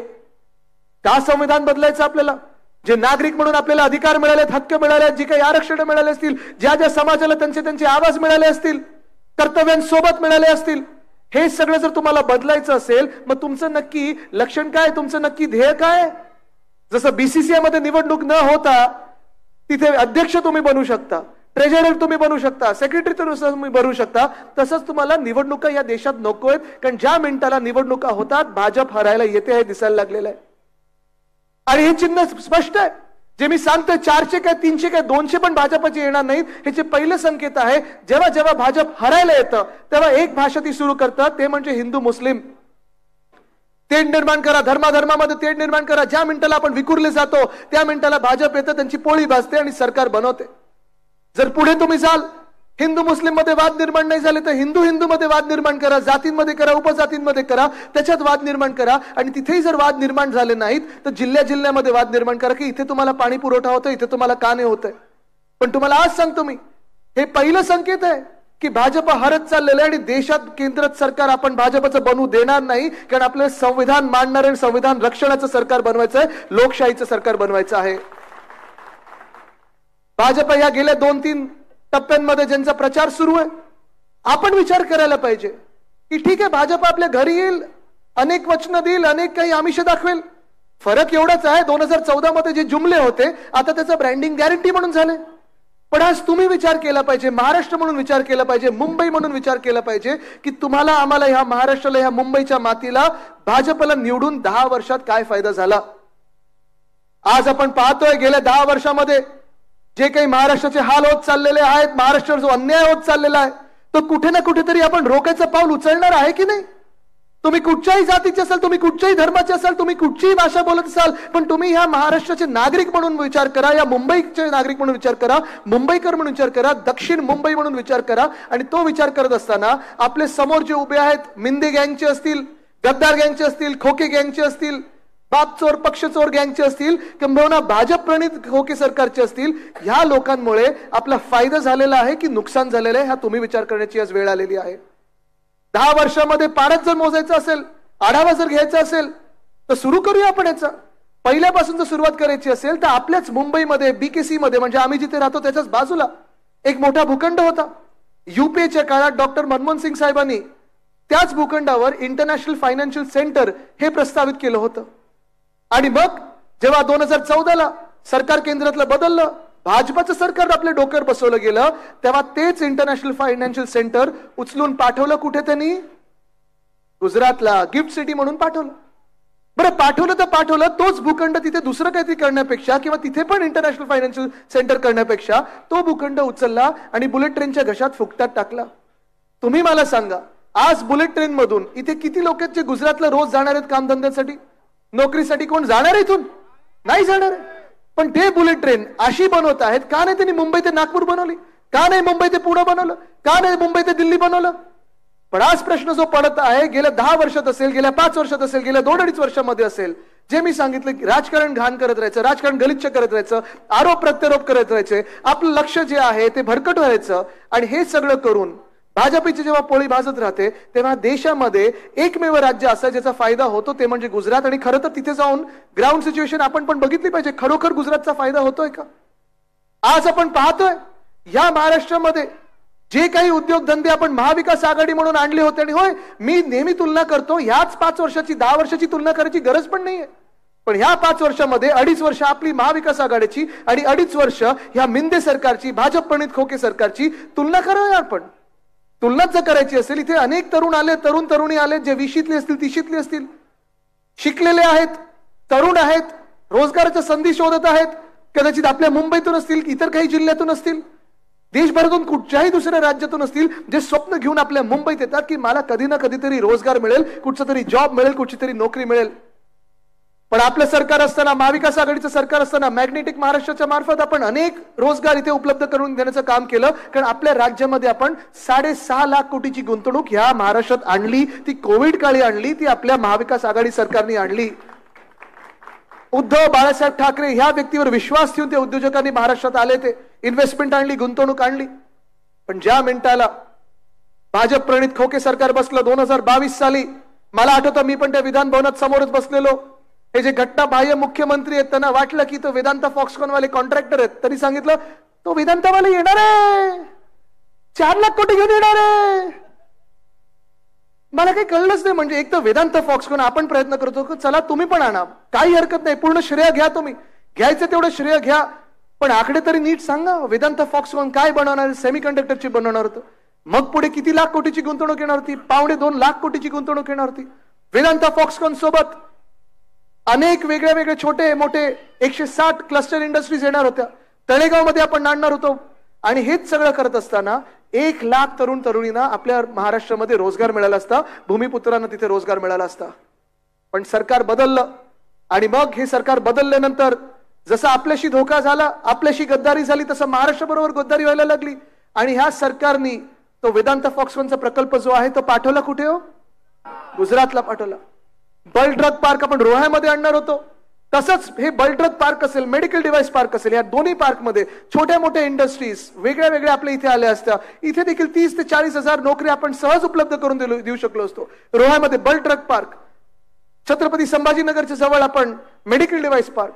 का संविधान बदलायचं आपल्याला? जे नागरिक म्हणून आपल्याला अधिकार मिळालेत, हक्क मिळाले, जी काही आरक्षण मिळाले असतील, ज्या ज्या समाजाला त्यांचे आवाज मिळाले असतील, कर्तव्यांसोबत मिळाले असतील, हे सगळं जर तुम्हाला बदलायचं असेल, मग तुमचं नक्की लक्षण काय, तुमचं नक्की ध्येय काय? जसं बीसीसीआय मध्ये निवडणूक न होता तिथे अध्यक्ष तुम्ही बनू शकता, ट्रेझरर तुम्ही बनू शकता, सेक्रेटरी तुम्ही बनू शकता, तसंच तुम्हाला निवडणुका या देशात नको आहेत. कारण ज्या मिनिटाला निवडणुका होतात भाजप हरायला येते हे दिसायला लागलेलं आहे. आणि हे चिन्ह स्पष्ट आहे. जे मी सांगतोय 400 काय 300 काय 200 पण भाजपचे येणार नाहीत, ह्याचे पहिले संकेत आहे. जेव्हा जेव्हा भाजप हरायला येतं तेव्हा एक भाषा ती सुरू करतात, ते म्हणजे हिंदू मुस्लिम तेढ निर्माण करा, धर्माधर्मामध्ये तेढ निर्माण करा. ज्या मिनिटाला आपण विखुरले जातो त्या मिनिटाला भाजप येतं, त्यांची पोळी भाजते आणि सरकार बनवते. जर पुढे तुम्ही जाल, हिंदू मुस्लिम मध्ये वाद निर्माण नाही झाले तर हिंदू मध्ये वाद निर्माण करा, जातींमध्ये करा, उपजातींमध्ये करा, त्याच्यात वाद निर्माण करा. आणि तिथेही जर वाद निर्माण झाले नाहीत तर जिल्ह्यामध्ये वाद निर्माण करा की इथे तुम्हाला पाणी पुरवठा होतं, इथे तुम्हाला का नाही होतंय. पण तुम्हाला आज सांगतो मी, हे पहिलं संकेत आहे की भाजप हरत चाललेलं आहे. आणि देशात केंद्रात सरकार आपण भाजपचं बनवू देणार नाही, कारण आपलं संविधान मांडणारे आणि संविधान रक्षणाचं सरकार बनवायचं आहे, लोकशाहीचं सरकार बनवायचं आहे. भाजप या गेल्या 2-3 टप्प्यांमध्ये ज्यांचा प्रचार सुरू आहे, आपण विचार करायला पाहिजे की ठीक आहे, भाजप आपल्या घरी येईल, अनेक वचनं देईल, अनेक काही आमिष दाखवेल. फरक एवढाच आहे, 2014 मध्ये जे जुमले होते आता त्याचं ब्रँडिंग गॅरंटी म्हणून झाले. पण आज तुम्ही विचार केला पाहिजे, महाराष्ट्र म्हणून विचार केला पाहिजे, मुंबई म्हणून विचार केला पाहिजे की तुम्हाला, आम्हाला, ह्या महाराष्ट्राला, ह्या मुंबईच्या मातीला भाजपला निवडून 10 वर्षात काय फायदा झाला. आज आपण पाहतोय गेल्या 10 वर्षामध्ये जे काही महाराष्ट्राचे हाल होत चाललेले आहेत, महाराष्ट्रावर जो अन्याय होत चाललेला आहे, तो कुठे ना कुठेतरी आपण रोखायचं पाऊल उचलणार आहे की नाही. तुम्ही कुठच्याही जातीचे असाल, तुम्ही कुठच्याही धर्माचे असाल, तुम्ही कुठचीही भाषा बोलत असाल, पण तुम्ही ह्या महाराष्ट्राचे नागरिक म्हणून विचार करा, या मुंबईचे नागरिक म्हणून विचार करा, मुंबईकर म्हणून विचार करा, दक्षिण मुंबई म्हणून विचार करा. आणि तो विचार करत असताना आपले समोर जे उभे आहेत, मिंदे गँगचे असतील, गद्दार गँगचे असतील, खोके गँगचे असतील, बाप चोर पक्ष चोर गँगचे असतील, किंबहुना भाजप प्रणित खोके सरकारचे असतील, ह्या लोकांमुळे आपला फायदा झालेला आहे की नुकसान झालेलं आहे, हा तुम्ही विचार करण्याची आज वेळ आलेली आहे. 10 वर्षामध्ये पारच जर मोजायचं असेल, आढावा जर घ्यायचा असेल तर सुरू करूया आपण याचा. पहिल्यापासून जर सुरुवात करायची असेल तर आपल्याच मुंबईमध्ये BKC मध्ये, म्हणजे आम्ही जिथे राहतो त्याच्याच बाजूला एक मोठा भूखंड होता. युपीएच्या काळात डॉक्टर मनमोहन सिंग साहेबांनी त्याच भूखंडावर इंटरनॅशनल फायनान्शियल सेंटर हे प्रस्तावित केलं होतं. आणि मग जेव्हा 2014ला सरकार केंद्रातलं बदललं, भाजपाचं सरकार आपल्या डोक्यावर बसवलं गेलं, तेव्हा तेच इंटरनॅशनल फायनान्शियल सेंटर उचलून पाठवलं कुठे? त्यांनी गुजरातला गिफ्ट सिटी म्हणून पाठवलं. बरं, पाठवलं तर पाठवलं, तोच भूखंड तिथे दुसरं काहीतरी करण्यापेक्षा किंवा तिथे पण इंटरनॅशनल फायनान्शियल सेंटर करण्यापेक्षा तो भूखंड उचलला आणि बुलेट ट्रेनच्या घशात फुकटात टाकला. तुम्ही मला सांगा, आज बुलेट ट्रेन मधून इथे किती लोक आहेत जे गुजरातला रोज जाणार आहेत कामधंद्यासाठी, नोकरीसाठी? कोण जाणार इथून? नाही जाणार. पण ते बुलेट ट्रेन अशी बनवत आहेत, का नाही त्यांनी मुंबई ते नागपूर बनवली? का नाही मुंबई ते पुणे बनवलं? का नाही मुंबई ते दिल्ली बनवलं? पण आज प्रश्न जो पडत आहे, गेल्या 10 वर्षात असेल, गेल्या 5 वर्षात असेल, गेल्या 2-2.5 वर्षामध्ये असेल, जे मी सांगितलं की राजकारण घाण करत राहायचं, राजकारण गलिच्छ करत राहायचं, आरोप प्रत्यारोप करत राहायचे, आपलं लक्ष जे आहे ते भरकट व्हायचं. आणि हे सगळं करून भाजपची जेव्हा पोळी भाजत राहते, तेव्हा देशामध्ये एकमेव राज्य असं ज्याचा फायदा होतो ते म्हणजे गुजरात. आणि खरं तर तिथे जाऊन ग्राउंड सिच्युएशन आपण पण बघितली पाहिजे. खरोखर गुजरातचा फायदा होतोय का? आज आपण पाहतोय या महाराष्ट्रामध्ये जे काही उद्योगधंदे आपण महाविकास आघाडी म्हणून आणले होते, आणि होय मी नेहमी तुलना करतो, ह्याच 5 वर्षाची 10 वर्षाची तुलना करायची गरज पण नाहीये. पण ह्या 5 वर्षामध्ये 2.5 वर्ष आपली महाविकास आघाडीची आणि 2.5 वर्ष ह्या मिंदे सरकारची, भाजप प्रणित खोके सरकारची तुलना करूया आपण. तुलना जर करायची असेल, इथे अनेक तरुण आले, तरुण तरुणी आले, जे 20शीतले असतील, 30शीतले असतील, शिकलेले आहेत, तरुण आहेत, रोजगाराच्या संधी शोधत आहेत, कदाचित आपल्या मुंबईतून असतील, इतर काही जिल्ह्यातून असतील, देशभरातून कुठच्याही दुसऱ्या राज्यातून असतील, जे स्वप्न घेऊन आपल्या मुंबईत येतात की मला कधी ना कधीतरी रोजगार मिळेल, कुठचा तरी जॉब मिळेल, कुठची तरी नोकरी मिळेल. पण आपलं सरकार असताना, महाविकास आघाडीचं सरकार असताना मॅग्नेटिक महाराष्ट्राच्या मार्फत आपण अनेक रोजगार इथे उपलब्ध करून देण्याचं काम केलं. कारण आपल्या राज्यामध्ये आपण 6.5 लाख कोटीची गुंतवणूक ह्या महाराष्ट्रात आणली. ती कोविड काळी आणली, ती आपल्या महाविकास आघाडी सरकारने आणली. उद्धव बाळासाहेब ठाकरे ह्या व्यक्तीवर विश्वास ठेवून ते उद्योजकांनी महाराष्ट्रात आले, ते इन्व्हेस्टमेंट आणली, गुंतवणूक आणली. पण ज्या मिनिटाला भाजप प्रणित खोके सरकार बसलं 2022 साली, मला आठवतं मी पण त्या विधान भवनात समोरच बसलेलो. हे जे घटना बाह्य मुख्यमंत्री आहेत त्यांना वाटलं की तो वेदांता फॉक्सकॉन वाले कॉन्ट्रॅक्टर आहेत, त्यांनी सांगितलं तो वेदांतावाले येणार आहे, 4 लाख कोटी घेऊन येणार आहे. मला काही कळलंच नाही. म्हणजे एक तर वेदांत फॉक्सकॉन आपण प्रयत्न करतो की चला तुम्ही पण आणा, काही हरकत नाही, पूर्ण श्रेय घ्या, तुम्ही घ्यायचं तेवढं श्रेय घ्या, पण आकडे तरी नीट सांगा. वेदांत फॉक्सकॉन काय बनवणार? सेमीकंडक्टरची बनवणार होतं. मग पुढे किती लाख कोटीची गुंतवणूक येणार होती? 2.25 लाख कोटीची गुंतवणूक येणार होती. वेदांत फॉक्सकॉन सोबत अनेक वेगळे वेगळे छोटे मोठे 160 क्लस्टर इंडस्ट्रीज येणार होत्या. तळेगाव मध्ये आपण आणणार होतो. आणि हेच सगळं करत असताना 1 लाख तरुण तरुणींना आपल्या महाराष्ट्रामध्ये रोजगार मिळाला असता, भूमिपुत्रांना तिथे रोजगार मिळाला असता. पण सरकार बदललं. आणि मग हे सरकार बदलल्यानंतर जसं आपल्याशी धोका झाला, आपल्याशी गद्दारी झाली, तसं महाराष्ट्र बरोबर गद्दारी व्हायला लागली. आणि ह्या सरकारनी तो वेदांत फॉक्सकॉनचा प्रकल्प जो आहे तो पाठवला कुठे? हो, गुजरातला पाठवला. बल्क ड्रग पार्क आपण रोह्यामध्ये आणणार होतो, तसंच हे बल्क ड्रग पार्क असेल, मेडिकल डिव्हाइस पार्क असेल, या दोन्ही पार्क मध्ये छोट्या मोठ्या इंडस्ट्रीज वेगळ्या वेगळ्या आपल्या इथे आल्या असत्या. इथे देखील 30 ते 40 हजार नोकरी आपण सहज उपलब्ध करून देऊ शकलो असतो. रोह्यामध्ये बल्क ड्रग पार्क, छत्रपती संभाजीनगरच्या जवळ आपण मेडिकल डिव्हाइस पार्क,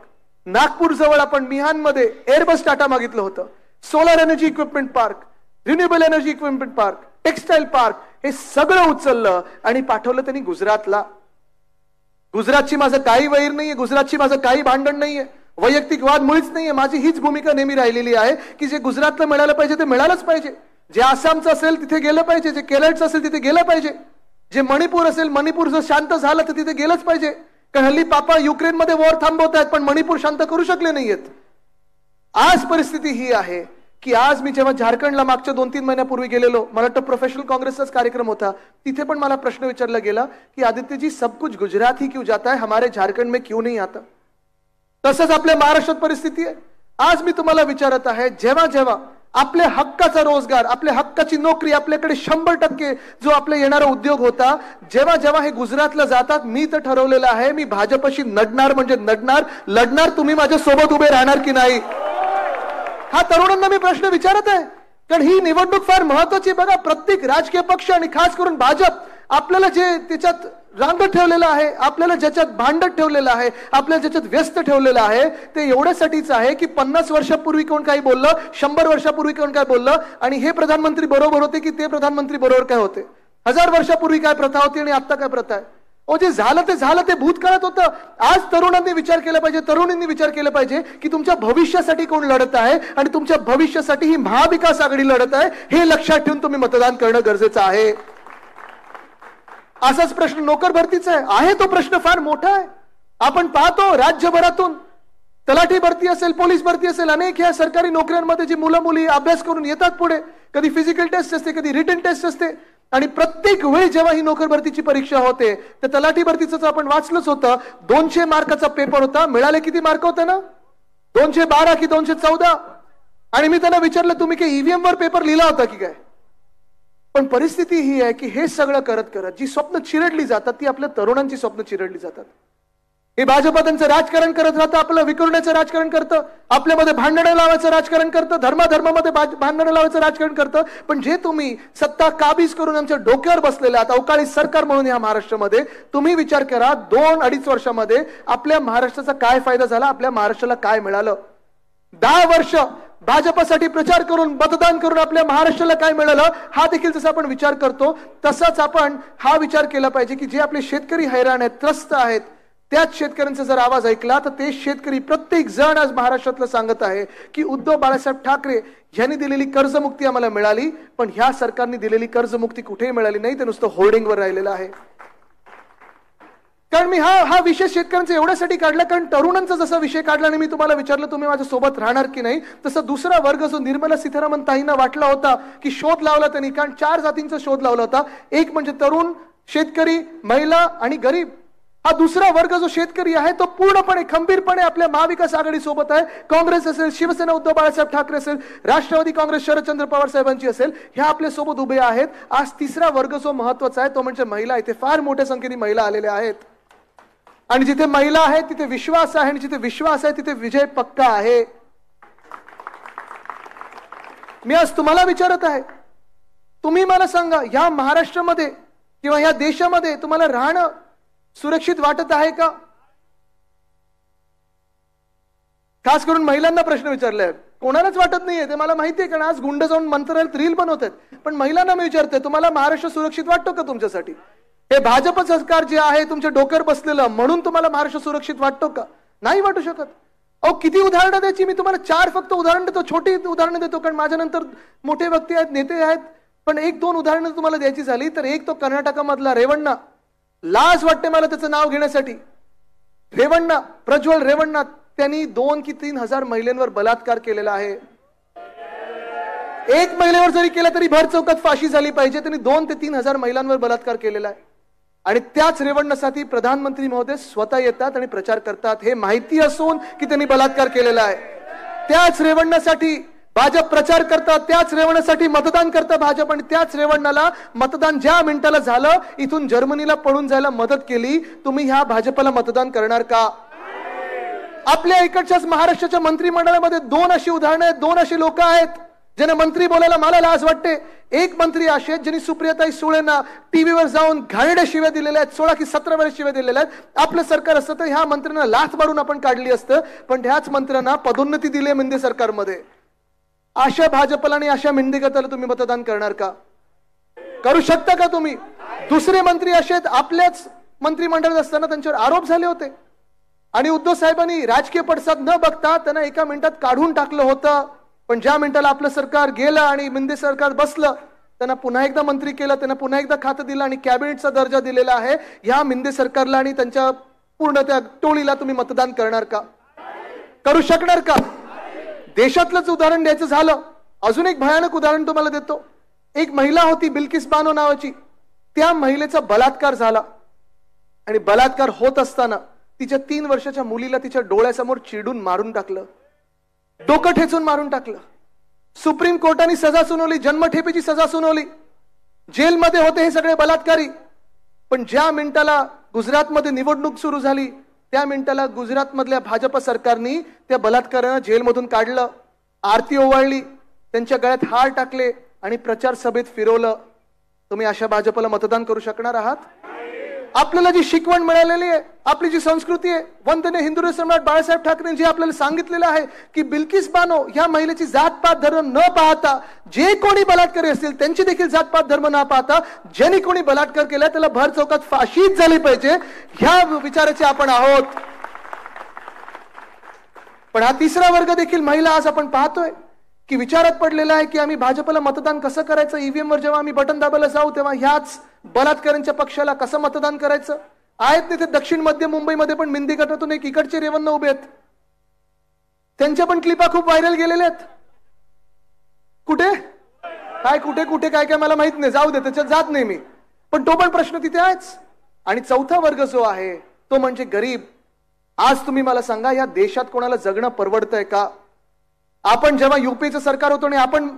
नागपूर जवळ आपण मिहानमध्ये एअरबस टाटा मागितलं होतं, solar energy equipment park, renewable energy equipment park, textile park, हे सगळं उचललं आणि पाठवलं त्यांनी गुजरातला. गुजरातची माझं काही वैर नाहीये, गुजरातची माझं काही भांडण नाहीये, वैयक्तिक वाद मुळीच नाहीये. माझी हीच भूमिका नेहमी राहिलेली आहे की जे गुजरातला मिळालं पाहिजे ते मिळालंच पाहिजे. जे आसामचं असेल तिथे गेलं पाहिजे, जे केरळचं असेल तिथे गेलं पाहिजे, जे मणिपूर असेल, मणिपूर जर शांत झालं तर तिथे गेलंच पाहिजे. कारण हल्ली पापा युक्रेनमध्ये वॉर थांबवत आहेत पण मणिपूर शांत करू शकले नाहीयेत. आज परिस्थिती ही आहे की आज मी जेव्हा झारखंडला मागच्या 2-3 महिन्यापूर्वी गेलेलो, मला वाटतं प्रोफेशनल काँग्रेसचाच कार्यक्रम होता, तिथे पण मला प्रश्न विचारला गेला की आदित्य जी सब कुछ गुजरात ही क्यों जाता है, हमारे झारखंड में क्यों नहीं आता. तसंच आपल्या महाराष्ट्रात परिस्थिती आहे. आज मी तुम्हाला विचारत आहे, जेव्हा जेव्हा आपल्या हक्काचा रोजगार, आपल्या हक्काची नोकरी, आपल्याकडे 100% जो आपला येणारा उद्योग होता, जेव्हा जेव्हा हे गुजरातला जातात, मी तर ठरवलेलं आहे मी भाजपशी नडणार म्हणजे नडणार, लढणार. तुम्ही माझ्या सोबत उभे राहणार की नाही, हा तरुणांना मी प्रश्न विचारत आहे. कारण ही निवडणूक फार महत्वाची. बघा, प्रत्येक राजकीय पक्ष आणि खास करून भाजप आपल्याला जे त्याच्यात रांगत ठेवलेलं आहे, आपल्याला ज्याच्यात भांडत ठेवलेलं आहे, आपल्याला ज्याच्यात व्यस्त ठेवलेलं आहे ते एवढ्यासाठीच आहे की 50 वर्षापूर्वी कोण काही बोललं, 100 वर्षापूर्वी कोण काय बोललं आणि हे प्रधानमंत्री बरोबर होते की ते प्रधानमंत्री बरोबर काय होते, 1000 वर्षापूर्वी काय प्रथा होती आणि आता काय प्रथा आहे. जे झालं ते भूतकाळात होतं. आज तरुणांनी विचार केला पाहिजे, तरुणींनी विचार केला पाहिजे की तुमच्या भविष्यासाठी कोण लढत आहे आणि तुमच्या भविष्यासाठी ही महाविकास आघाडी लढत आहे. हे लक्षात ठेवून तुम्ही मतदान करणं गरजेचं आहे. असाच प्रश्न नोकर भरतीचा आहे, तो प्रश्न फार मोठा आहे. आपण पाहतो राज्यभरातून तलाठी भरती असेल, पोलीस भरती असेल, अनेक ह्या सरकारी नोकऱ्यांमध्ये जी मुलं मुली अभ्यास करून येतात पुढे, कधी फिजिकल टेस्ट असते, कधी रिटन टेस्ट असते आणि प्रत्येक वेळी जेव्हा ही नोकर भरतीची परीक्षा होते तर तलाठी भरतीचं आपण वाचलंच होतं, 200 मार्काचा पेपर होता. मिळाले किती मार्क होते ना, 212 की 214. आणि मी त्यांना विचारलं तुम्ही काही ईव्हीएम वर पेपर लिहिला होता की काय. पण परिस्थिती ही आहे की हे सगळं करत करत जी स्वप्न चिरडली जातात ती आपल्या तरुणांची स्वप्न चिरडली जातात. हे भाजपा त्यांचं राजकारण करत राहतं, आपलं विखुरण्याचं राजकारण करतं, आपल्यामध्ये भांडणं लावायचं राजकारण करतं, धर्माधर्मामध्ये भांडणं लावायचं राजकारण करतं. पण जे तुम्ही सत्ता काबीज करून आमच्या डोक्यावर बसलेल्या आता अवकाळी सरकार म्हणून या महाराष्ट्रामध्ये तुम्ही विचार करा 2-2.5 वर्षामध्ये आपल्या महाराष्ट्राचा काय फायदा झाला, आपल्या महाराष्ट्राला काय मिळालं. 10 वर्ष भाजपासाठी प्रचार करून मतदान करून आपल्या महाराष्ट्राला काय मिळालं हा देखील जसा आपण विचार करतो तसाच आपण हा विचार केला पाहिजे की जे आपले शेतकरी हैराण आहेत, त्रस्त आहेत, त्याच शेतकऱ्यांचा जर आवाज ऐकला तर ते शेतकरी प्रत्येक जण आज महाराष्ट्रातलं सांगत आहे की उद्धव बाळासाहेब ठाकरे यांनी दिलेली कर्जमुक्ती आम्हाला मिळाली, पण ह्या सरकारने दिलेली कर्जमुक्ती कुठेही मिळाली नाही, ते नुसतं होर्डिंगवर राहिलेलं आहे. कारण मी हा विषय शेतकऱ्यांचा एवढ्यासाठी काढला कारण तरुणांचा जसा विषय काढला आणि मी तुम्हाला विचारलं तुम्ही माझ्या सोबत राहणार की नाही, तसा दुसरा वर्ग जो निर्मला सीतारामन ताईंना वाटला होता की शोध लावला त्यांनी, कारण 4 जातींचा शोध लावला होता. एक म्हणजे तरुण, शेतकरी, महिला आणि गरीब. हा दुसरा वर्ग जो शेतकरी आहे तो पूर्णपणे खंबीरपणे आपल्या महाविकास आघाडी सोबत आहे. काँग्रेस असेल, शिवसेना उद्धव बाळासाहेब ठाकरे असेल, राष्ट्रवादी काँग्रेस शरदचंद्र पवार साहेबांची असेल, ह्या आपल्या सोबत उभे आहेत. आज तिसरा वर्ग जो महत्वाचा आहे तो म्हणजे महिला. इथे फार मोठ्या संख्येने महिला आलेल्या आहेत आणि जिथे महिला आहे तिथे विश्वास आहे आणि जिथे विश्वास आहे तिथे विजय पक्का आहे. मी आज तुम्हाला विचारत आहे, तुम्ही मला सांगा या महाराष्ट्रामध्ये किंवा या देशामध्ये तुम्हाला राहणं सुरक्षित वाटत आहे का? खास करून महिलांना प्रश्न विचारलाय. कोणालाच वाटत नाहीये ते मला माहिती आहे, कारण आज गुंड जाऊन मंत्रालयात रील बनवतात. पण महिलांना मी विचारते तुम्हाला महाराष्ट्र सुरक्षित वाटतो का तुमच्यासाठी? हे भाजप सरकार जे आहे तुमच्या डोक्यावर बसलेलं म्हणून तुम्हाला महाराष्ट्र सुरक्षित वाटतो का? नाही वाटू शकत. अहो किती उदाहरणं द्यायची, मी तुम्हाला 4 फक्त उदाहरण देतो, छोटी उदाहरणं देतो कारण माझ्यानंतर मोठे व्यक्ती आहेत, नेते आहेत. पण 1-2 उदाहरणं तुम्हाला द्यायची झाली तर एक तो कर्नाटकामधला रेवण्णा. लाज वाटते मला त्याचं नाव घेण्यासाठी. रेवण्णा, प्रज्वल रेवण्णा, त्यांनी 2 की 3 हजार महिलांवर बलात्कार केलेला आहे. एक महिलेवर जरी केला तरी भर चौकात फाशी झाली पाहिजे. त्यांनी 2 ते 3 हजार महिलांवर बलात्कार केलेला आहे. आणि त्याच रेवण्णासाठी प्रधानमंत्री महोदय स्वतः येतात आणि प्रचार करतात, हे माहिती असून की त्यांनी बलात्कार केलेला आहे. त्याच रेवण्णासाठी भाजप प्रचार करतात, त्याच रेवण्यासाठी मतदान करतं भाजप आणि त्याच रेवण्याला मतदान ज्या मिनिटाला झालं इथून जर्मनीला पळून जायला मदत केली. तुम्ही ह्या भाजपला मतदान करणार का? आपल्या इकडच्याच महाराष्ट्राच्या मंत्रिमंडळामध्ये 2 अशी उदाहरणं आहेत, 2 असे लोक आहेत ज्यांना मंत्री बोलायला मला लाज वाटते. एक मंत्री असे आहेत ज्यांनी सुप्रियाताई सुळेंना टीव्हीवर जाऊन घाणेरड्या शिव्या दिलेल्या आहेत, 16 की 17 वेळा शिव्या दिलेल्या आहेत. आपलं सरकार असतं तर ह्या मंत्र्यांना लाथ मारून आपण काढली असतं, पण ह्याच मंत्र्यांना पदोन्नती दिली मिंदे सरकारमध्ये. अशा भाजपला आणि अशा मिंदेगताला तुम्ही मतदान करणार का? करू शकता का तुम्ही? दुसरे मंत्री असे आहेत, आपल्याच मंत्रिमंडळात असताना त्यांच्यावर आरोप झाले होते आणि उद्धव साहेबांनी राजकीय पडसाद न बघता त्यांना एका मिनिटात काढून टाकलं होतं. पण ज्या मिनिटाला आपलं सरकार गेलं आणि मिंदे सरकार बसलं त्यांना पुन्हा एकदा मंत्री केलं, त्यांना पुन्हा एकदा खातं दिलं आणि कॅबिनेटचा दर्जा दिलेला आहे. ह्या मिंदे सरकारला आणि त्यांच्या पूर्ण त्या टोळीला तुम्ही मतदान करणार का? करू शकणार का? देशातलंच उदाहरण द्यायचं झालं, अजून एक भयानक उदाहरण तुम्हाला देतो. एक महिला होती बिल्किस बानो नावाची, त्या महिलेचा बलात्कार झाला आणि बलात्कार होत असताना तिच्या 3 वर्षाच्या मुलीला तिच्या डोळ्यासमोर चिडून मारून टाकलं, डोकं ठेचून मारून टाकलं. सुप्रीम कोर्टाने सजा सुनावली, जन्मठेपेची सजा सुनावली. जेलमध्ये होते हे सगळे बलात्कारी. पण ज्या मिनिटाला गुजरातमध्ये निवडणूक सुरू झाली त्या मिनिटाला गुजरात मधल्या भाजप सरकारने त्या बलात्कारांना जेलमधून काढलं, आरती ओवाळली, त्यांच्या गळ्यात हार टाकले आणि प्रचार सभेत फिरवलं. तुम्ही अशा भाजपला मतदान करू शकणार आहात? आपल्याला जी शिकवण मिळालेली आहे, आपली जी संस्कृती आहे, वंदनीय हिंदू सम्राट बाळासाहेब ठाकरेंनी आपल्याला सांगितलेलं आहे की बिल्किस बानो ह्या महिलेची जातपात धर्म न पाहता, जे कोणी बलात्कारी असतील त्यांची देखील जातपात धर्म न पाहता, ज्यांनी कोणी बलात्कार केला त्याला भर चौकात फाशीच झाली पाहिजे, ह्या विचाराचे आपण आहोत. पण हा तिसरा वर्ग देखील महिला आज आपण पाहतोय की विचारात पडलेला आहे की आम्ही भाजपला मतदान कसं करायचं. ईव्हीएम वर जेव्हा आम्ही बटन दाबायला जाऊ तेव्हा ह्याच बलात्कारांच्या पक्षाला कसं मतदान करायचं. आहेत तिथे दक्षिण मध्य मुंबईमध्ये पण मिंदी गटातून एक इकडचे रेवन्न उभे आहेत, त्यांच्या पण क्लिपा खूप व्हायरल गेलेल्या आहेत. कुठे कुठे काय काय मला माहित नाही, जाऊ दे, त्याच्यात जात नाही मी, पण तो पण प्रश्न तिथे आहेच. आणि चौथा वर्ग जो आहे तो म्हणजे गरीब. आज तुम्ही मला सांगा, या देशात कोणाला जगणं परवडतंय का? आपण जेव्हा युपीचं सरकार होतो आणि आपण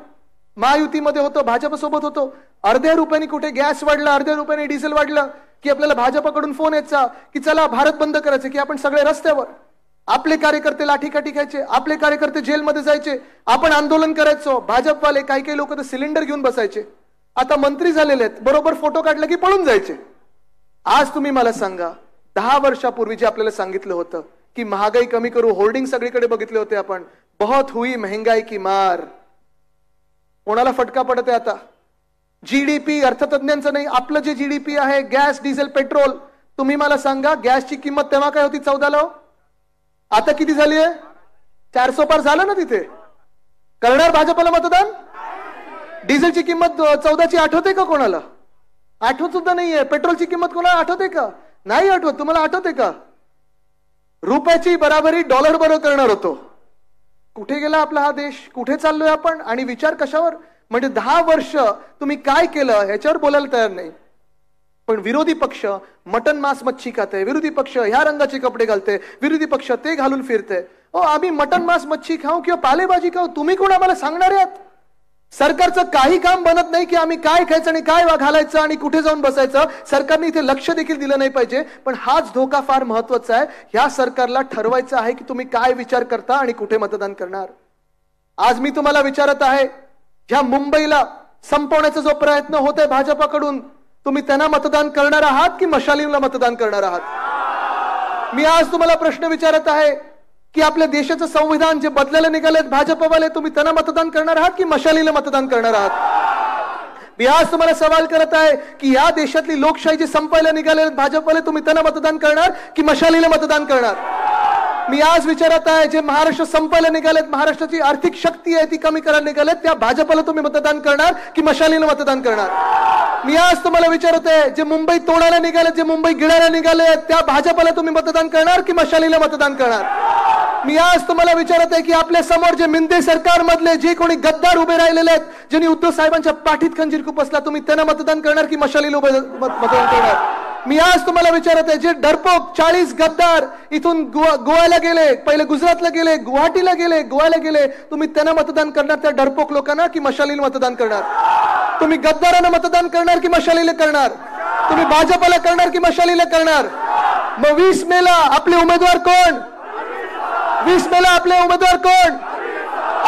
महायुतीमध्ये होतो, भाजपसोबत होतो, अर्ध्या रुपयांनी कुठे गॅस वाढला, अर्ध्या रुपयांनी डिझेल वाढलं की आपल्याला भाजपकडून फोन यायचा की चला भारत बंद करायचे, की आपण सगळे रस्त्यावर. आपले कार्यकर्ते लाठीकाठी खायचे, आपले कार्यकर्ते जेलमध्ये जायचे, आपण आंदोलन करायचो. भाजपवाले काही काही लोक तर सिलेंडर घेऊन बसायचे. आता मंत्री झालेले आहेत, बरोबर फोटो काढला की पळून जायचे. आज तुम्ही मला सांगा, 10 वर्षापूर्वी जे आपल्याला सांगितलं होतं की महागाई कमी करू, होर्डिंग सगळीकडे बघितले होते आपण, बहुत हुई महंगाई की मार, कोणाला फटका पडत आहे आता? जीडीपी अर्थतज्ञांचं नाही, आपलं जे जीडीपी आहे, गॅस, डिझेल, पेट्रोल, तुम्ही मला सांगा गॅसची किंमत तेव्हा काय होती 14ला, आता किती झाली आहे? 400 पार झालं ना. तिथे करणार भाजपला मतदान? डिझेलची किंमत 14ची आठवते का कोणाला? आठवत सुद्धा नाहीये. पेट्रोलची किंमत कोणाला आठवते का? नाही आठवत. तुम्हाला आठवते का? रुपयाची बराबरी डॉलर बरोबर करणार होतो. कुठे गेला आपला हा देश? कुठे चाललोय आपण? आणि विचार कशावर? म्हणजे 10 वर्ष तुम्ही काय केलं ह्याच्यावर बोलायला तयार नाही. पण विरोधी पक्ष मटन मांस मच्छी खाते, विरोधी पक्ष ह्या रंगाचे कपडे घालते, विरोधी पक्ष ते घालून फिरते. आम्ही मटन मांस मच्छी खाऊ किंवा पालेभाजी खाऊ, तुम्ही कोण आम्हाला सांगणार आहात? सरकारचं काही काम बनत नाही की आम्ही काय खायचं आणि काय घालायचं आणि कुठे जाऊन बसायचं. सरकारने इथे लक्ष देखील दिलं नाही पाहिजे. पण हाच धोका फार महत्वाचा आहे. ह्या सरकारला ठरवायचं आहे की तुम्ही काय विचार करता आणि कुठे मतदान करणार. आज मी तुम्हाला विचारत आहे, ह्या मुंबईला संपवण्याचा जो प्रयत्न होत आहे भाजपाकडून, तुम्ही त्यांना मतदान करणार आहात की मशालीला मतदान करणार आहात? मी आज तुम्हाला प्रश्न विचारत आहे की आपल्या देशाचं संविधान जे बदलायला निघालेत भाजपवाले, तुम्ही त्यांना मतदान करणार आहात की मशालीला मतदान करणार आहात? मी आज तुम्हाला सवाल करत आहे की या देशातली लोकशाही जी संपायला निघालेत भाजपवाले, तुम्ही त्यांना मतदान करणार की मशालीला मतदान करणार? मी आज विचारत आहे, जे महाराष्ट्र संपायला निघालेत, महाराष्ट्राची आर्थिक शक्ती आहे ती कमी करायला निघालेत, त्या भाजपला तुम्ही मतदान करणार की मशालीला मतदान करणार? मी आज तुम्हाला विचारत आहे, जे मुंबई तोडायला निघालेत, जे मुंबई गिळायला निघालेत, त्या भाजपला तुम्ही मतदान करणार की मशालीला मतदान करणार? मी आज तुम्हाला विचारत आहे की आपल्या समोर जे मिंदे सरकारमधले जे कोणी गद्दार उभे राहिलेले आहेत, ज्यांनी उद्धव साहेबांच्या पाठीत खंजीर खुपसला, तुम्ही त्यांना मतदान करणार की मशालीला मतदान करणार? मी आज तुम्हाला विचारत आहे, जे डरपोक 40 गद्दार इथून गोव्याला गेले, पहिले गुजरातला गेले, गुवाहाटीला गेले, गोव्याला गेले, तुम्ही त्यांना मतदान करणार त्या डरपोक लोकांना की मशालीला मतदान करणार? तुम्ही गद्दारांना मतदान करणार की मशालीला करणार? तुम्ही भाजपला करणार की मशालीला करणार? मग 20 मेला आपले उमेदवार कोण? 20 मेला आपले उमेदवार कोण?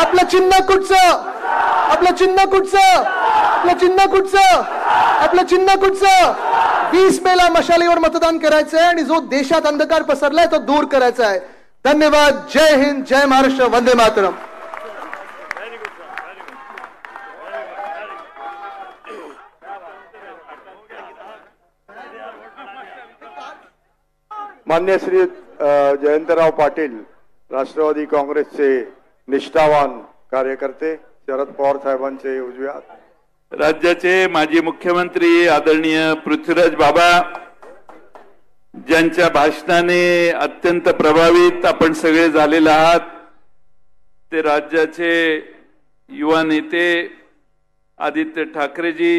आपलं चिन्ह कुठचं? आपलं चिन्ह कुठचं? आपलं चिन्ह कुठचं? आपलं चिन्ह कुठचं? 20 मेला मशालीवर मतदान करायचं आहे आणि जो देशात अंधकार पसरलाय तो दूर करायचा आहे. धन्यवाद. जय हिंद, जय महाराष्ट्र, वंदे मातरम. मान्य श्री जयंतराव पाटील, राष्ट्रवादी काँग्रेसचे निष्ठावान कार्यकर्ते, शरद पवार साहेबांचे उजवे हात, राज्याचे माजी मुख्यमंत्री आदरणीय पृथ्वीराज बाबा, ज्यांच्या भाषणाने अत्यंत प्रभावित आपण सगळे झालेले आहात, ते राज्याचे युवा नेते आदित्य ठाकरेजी,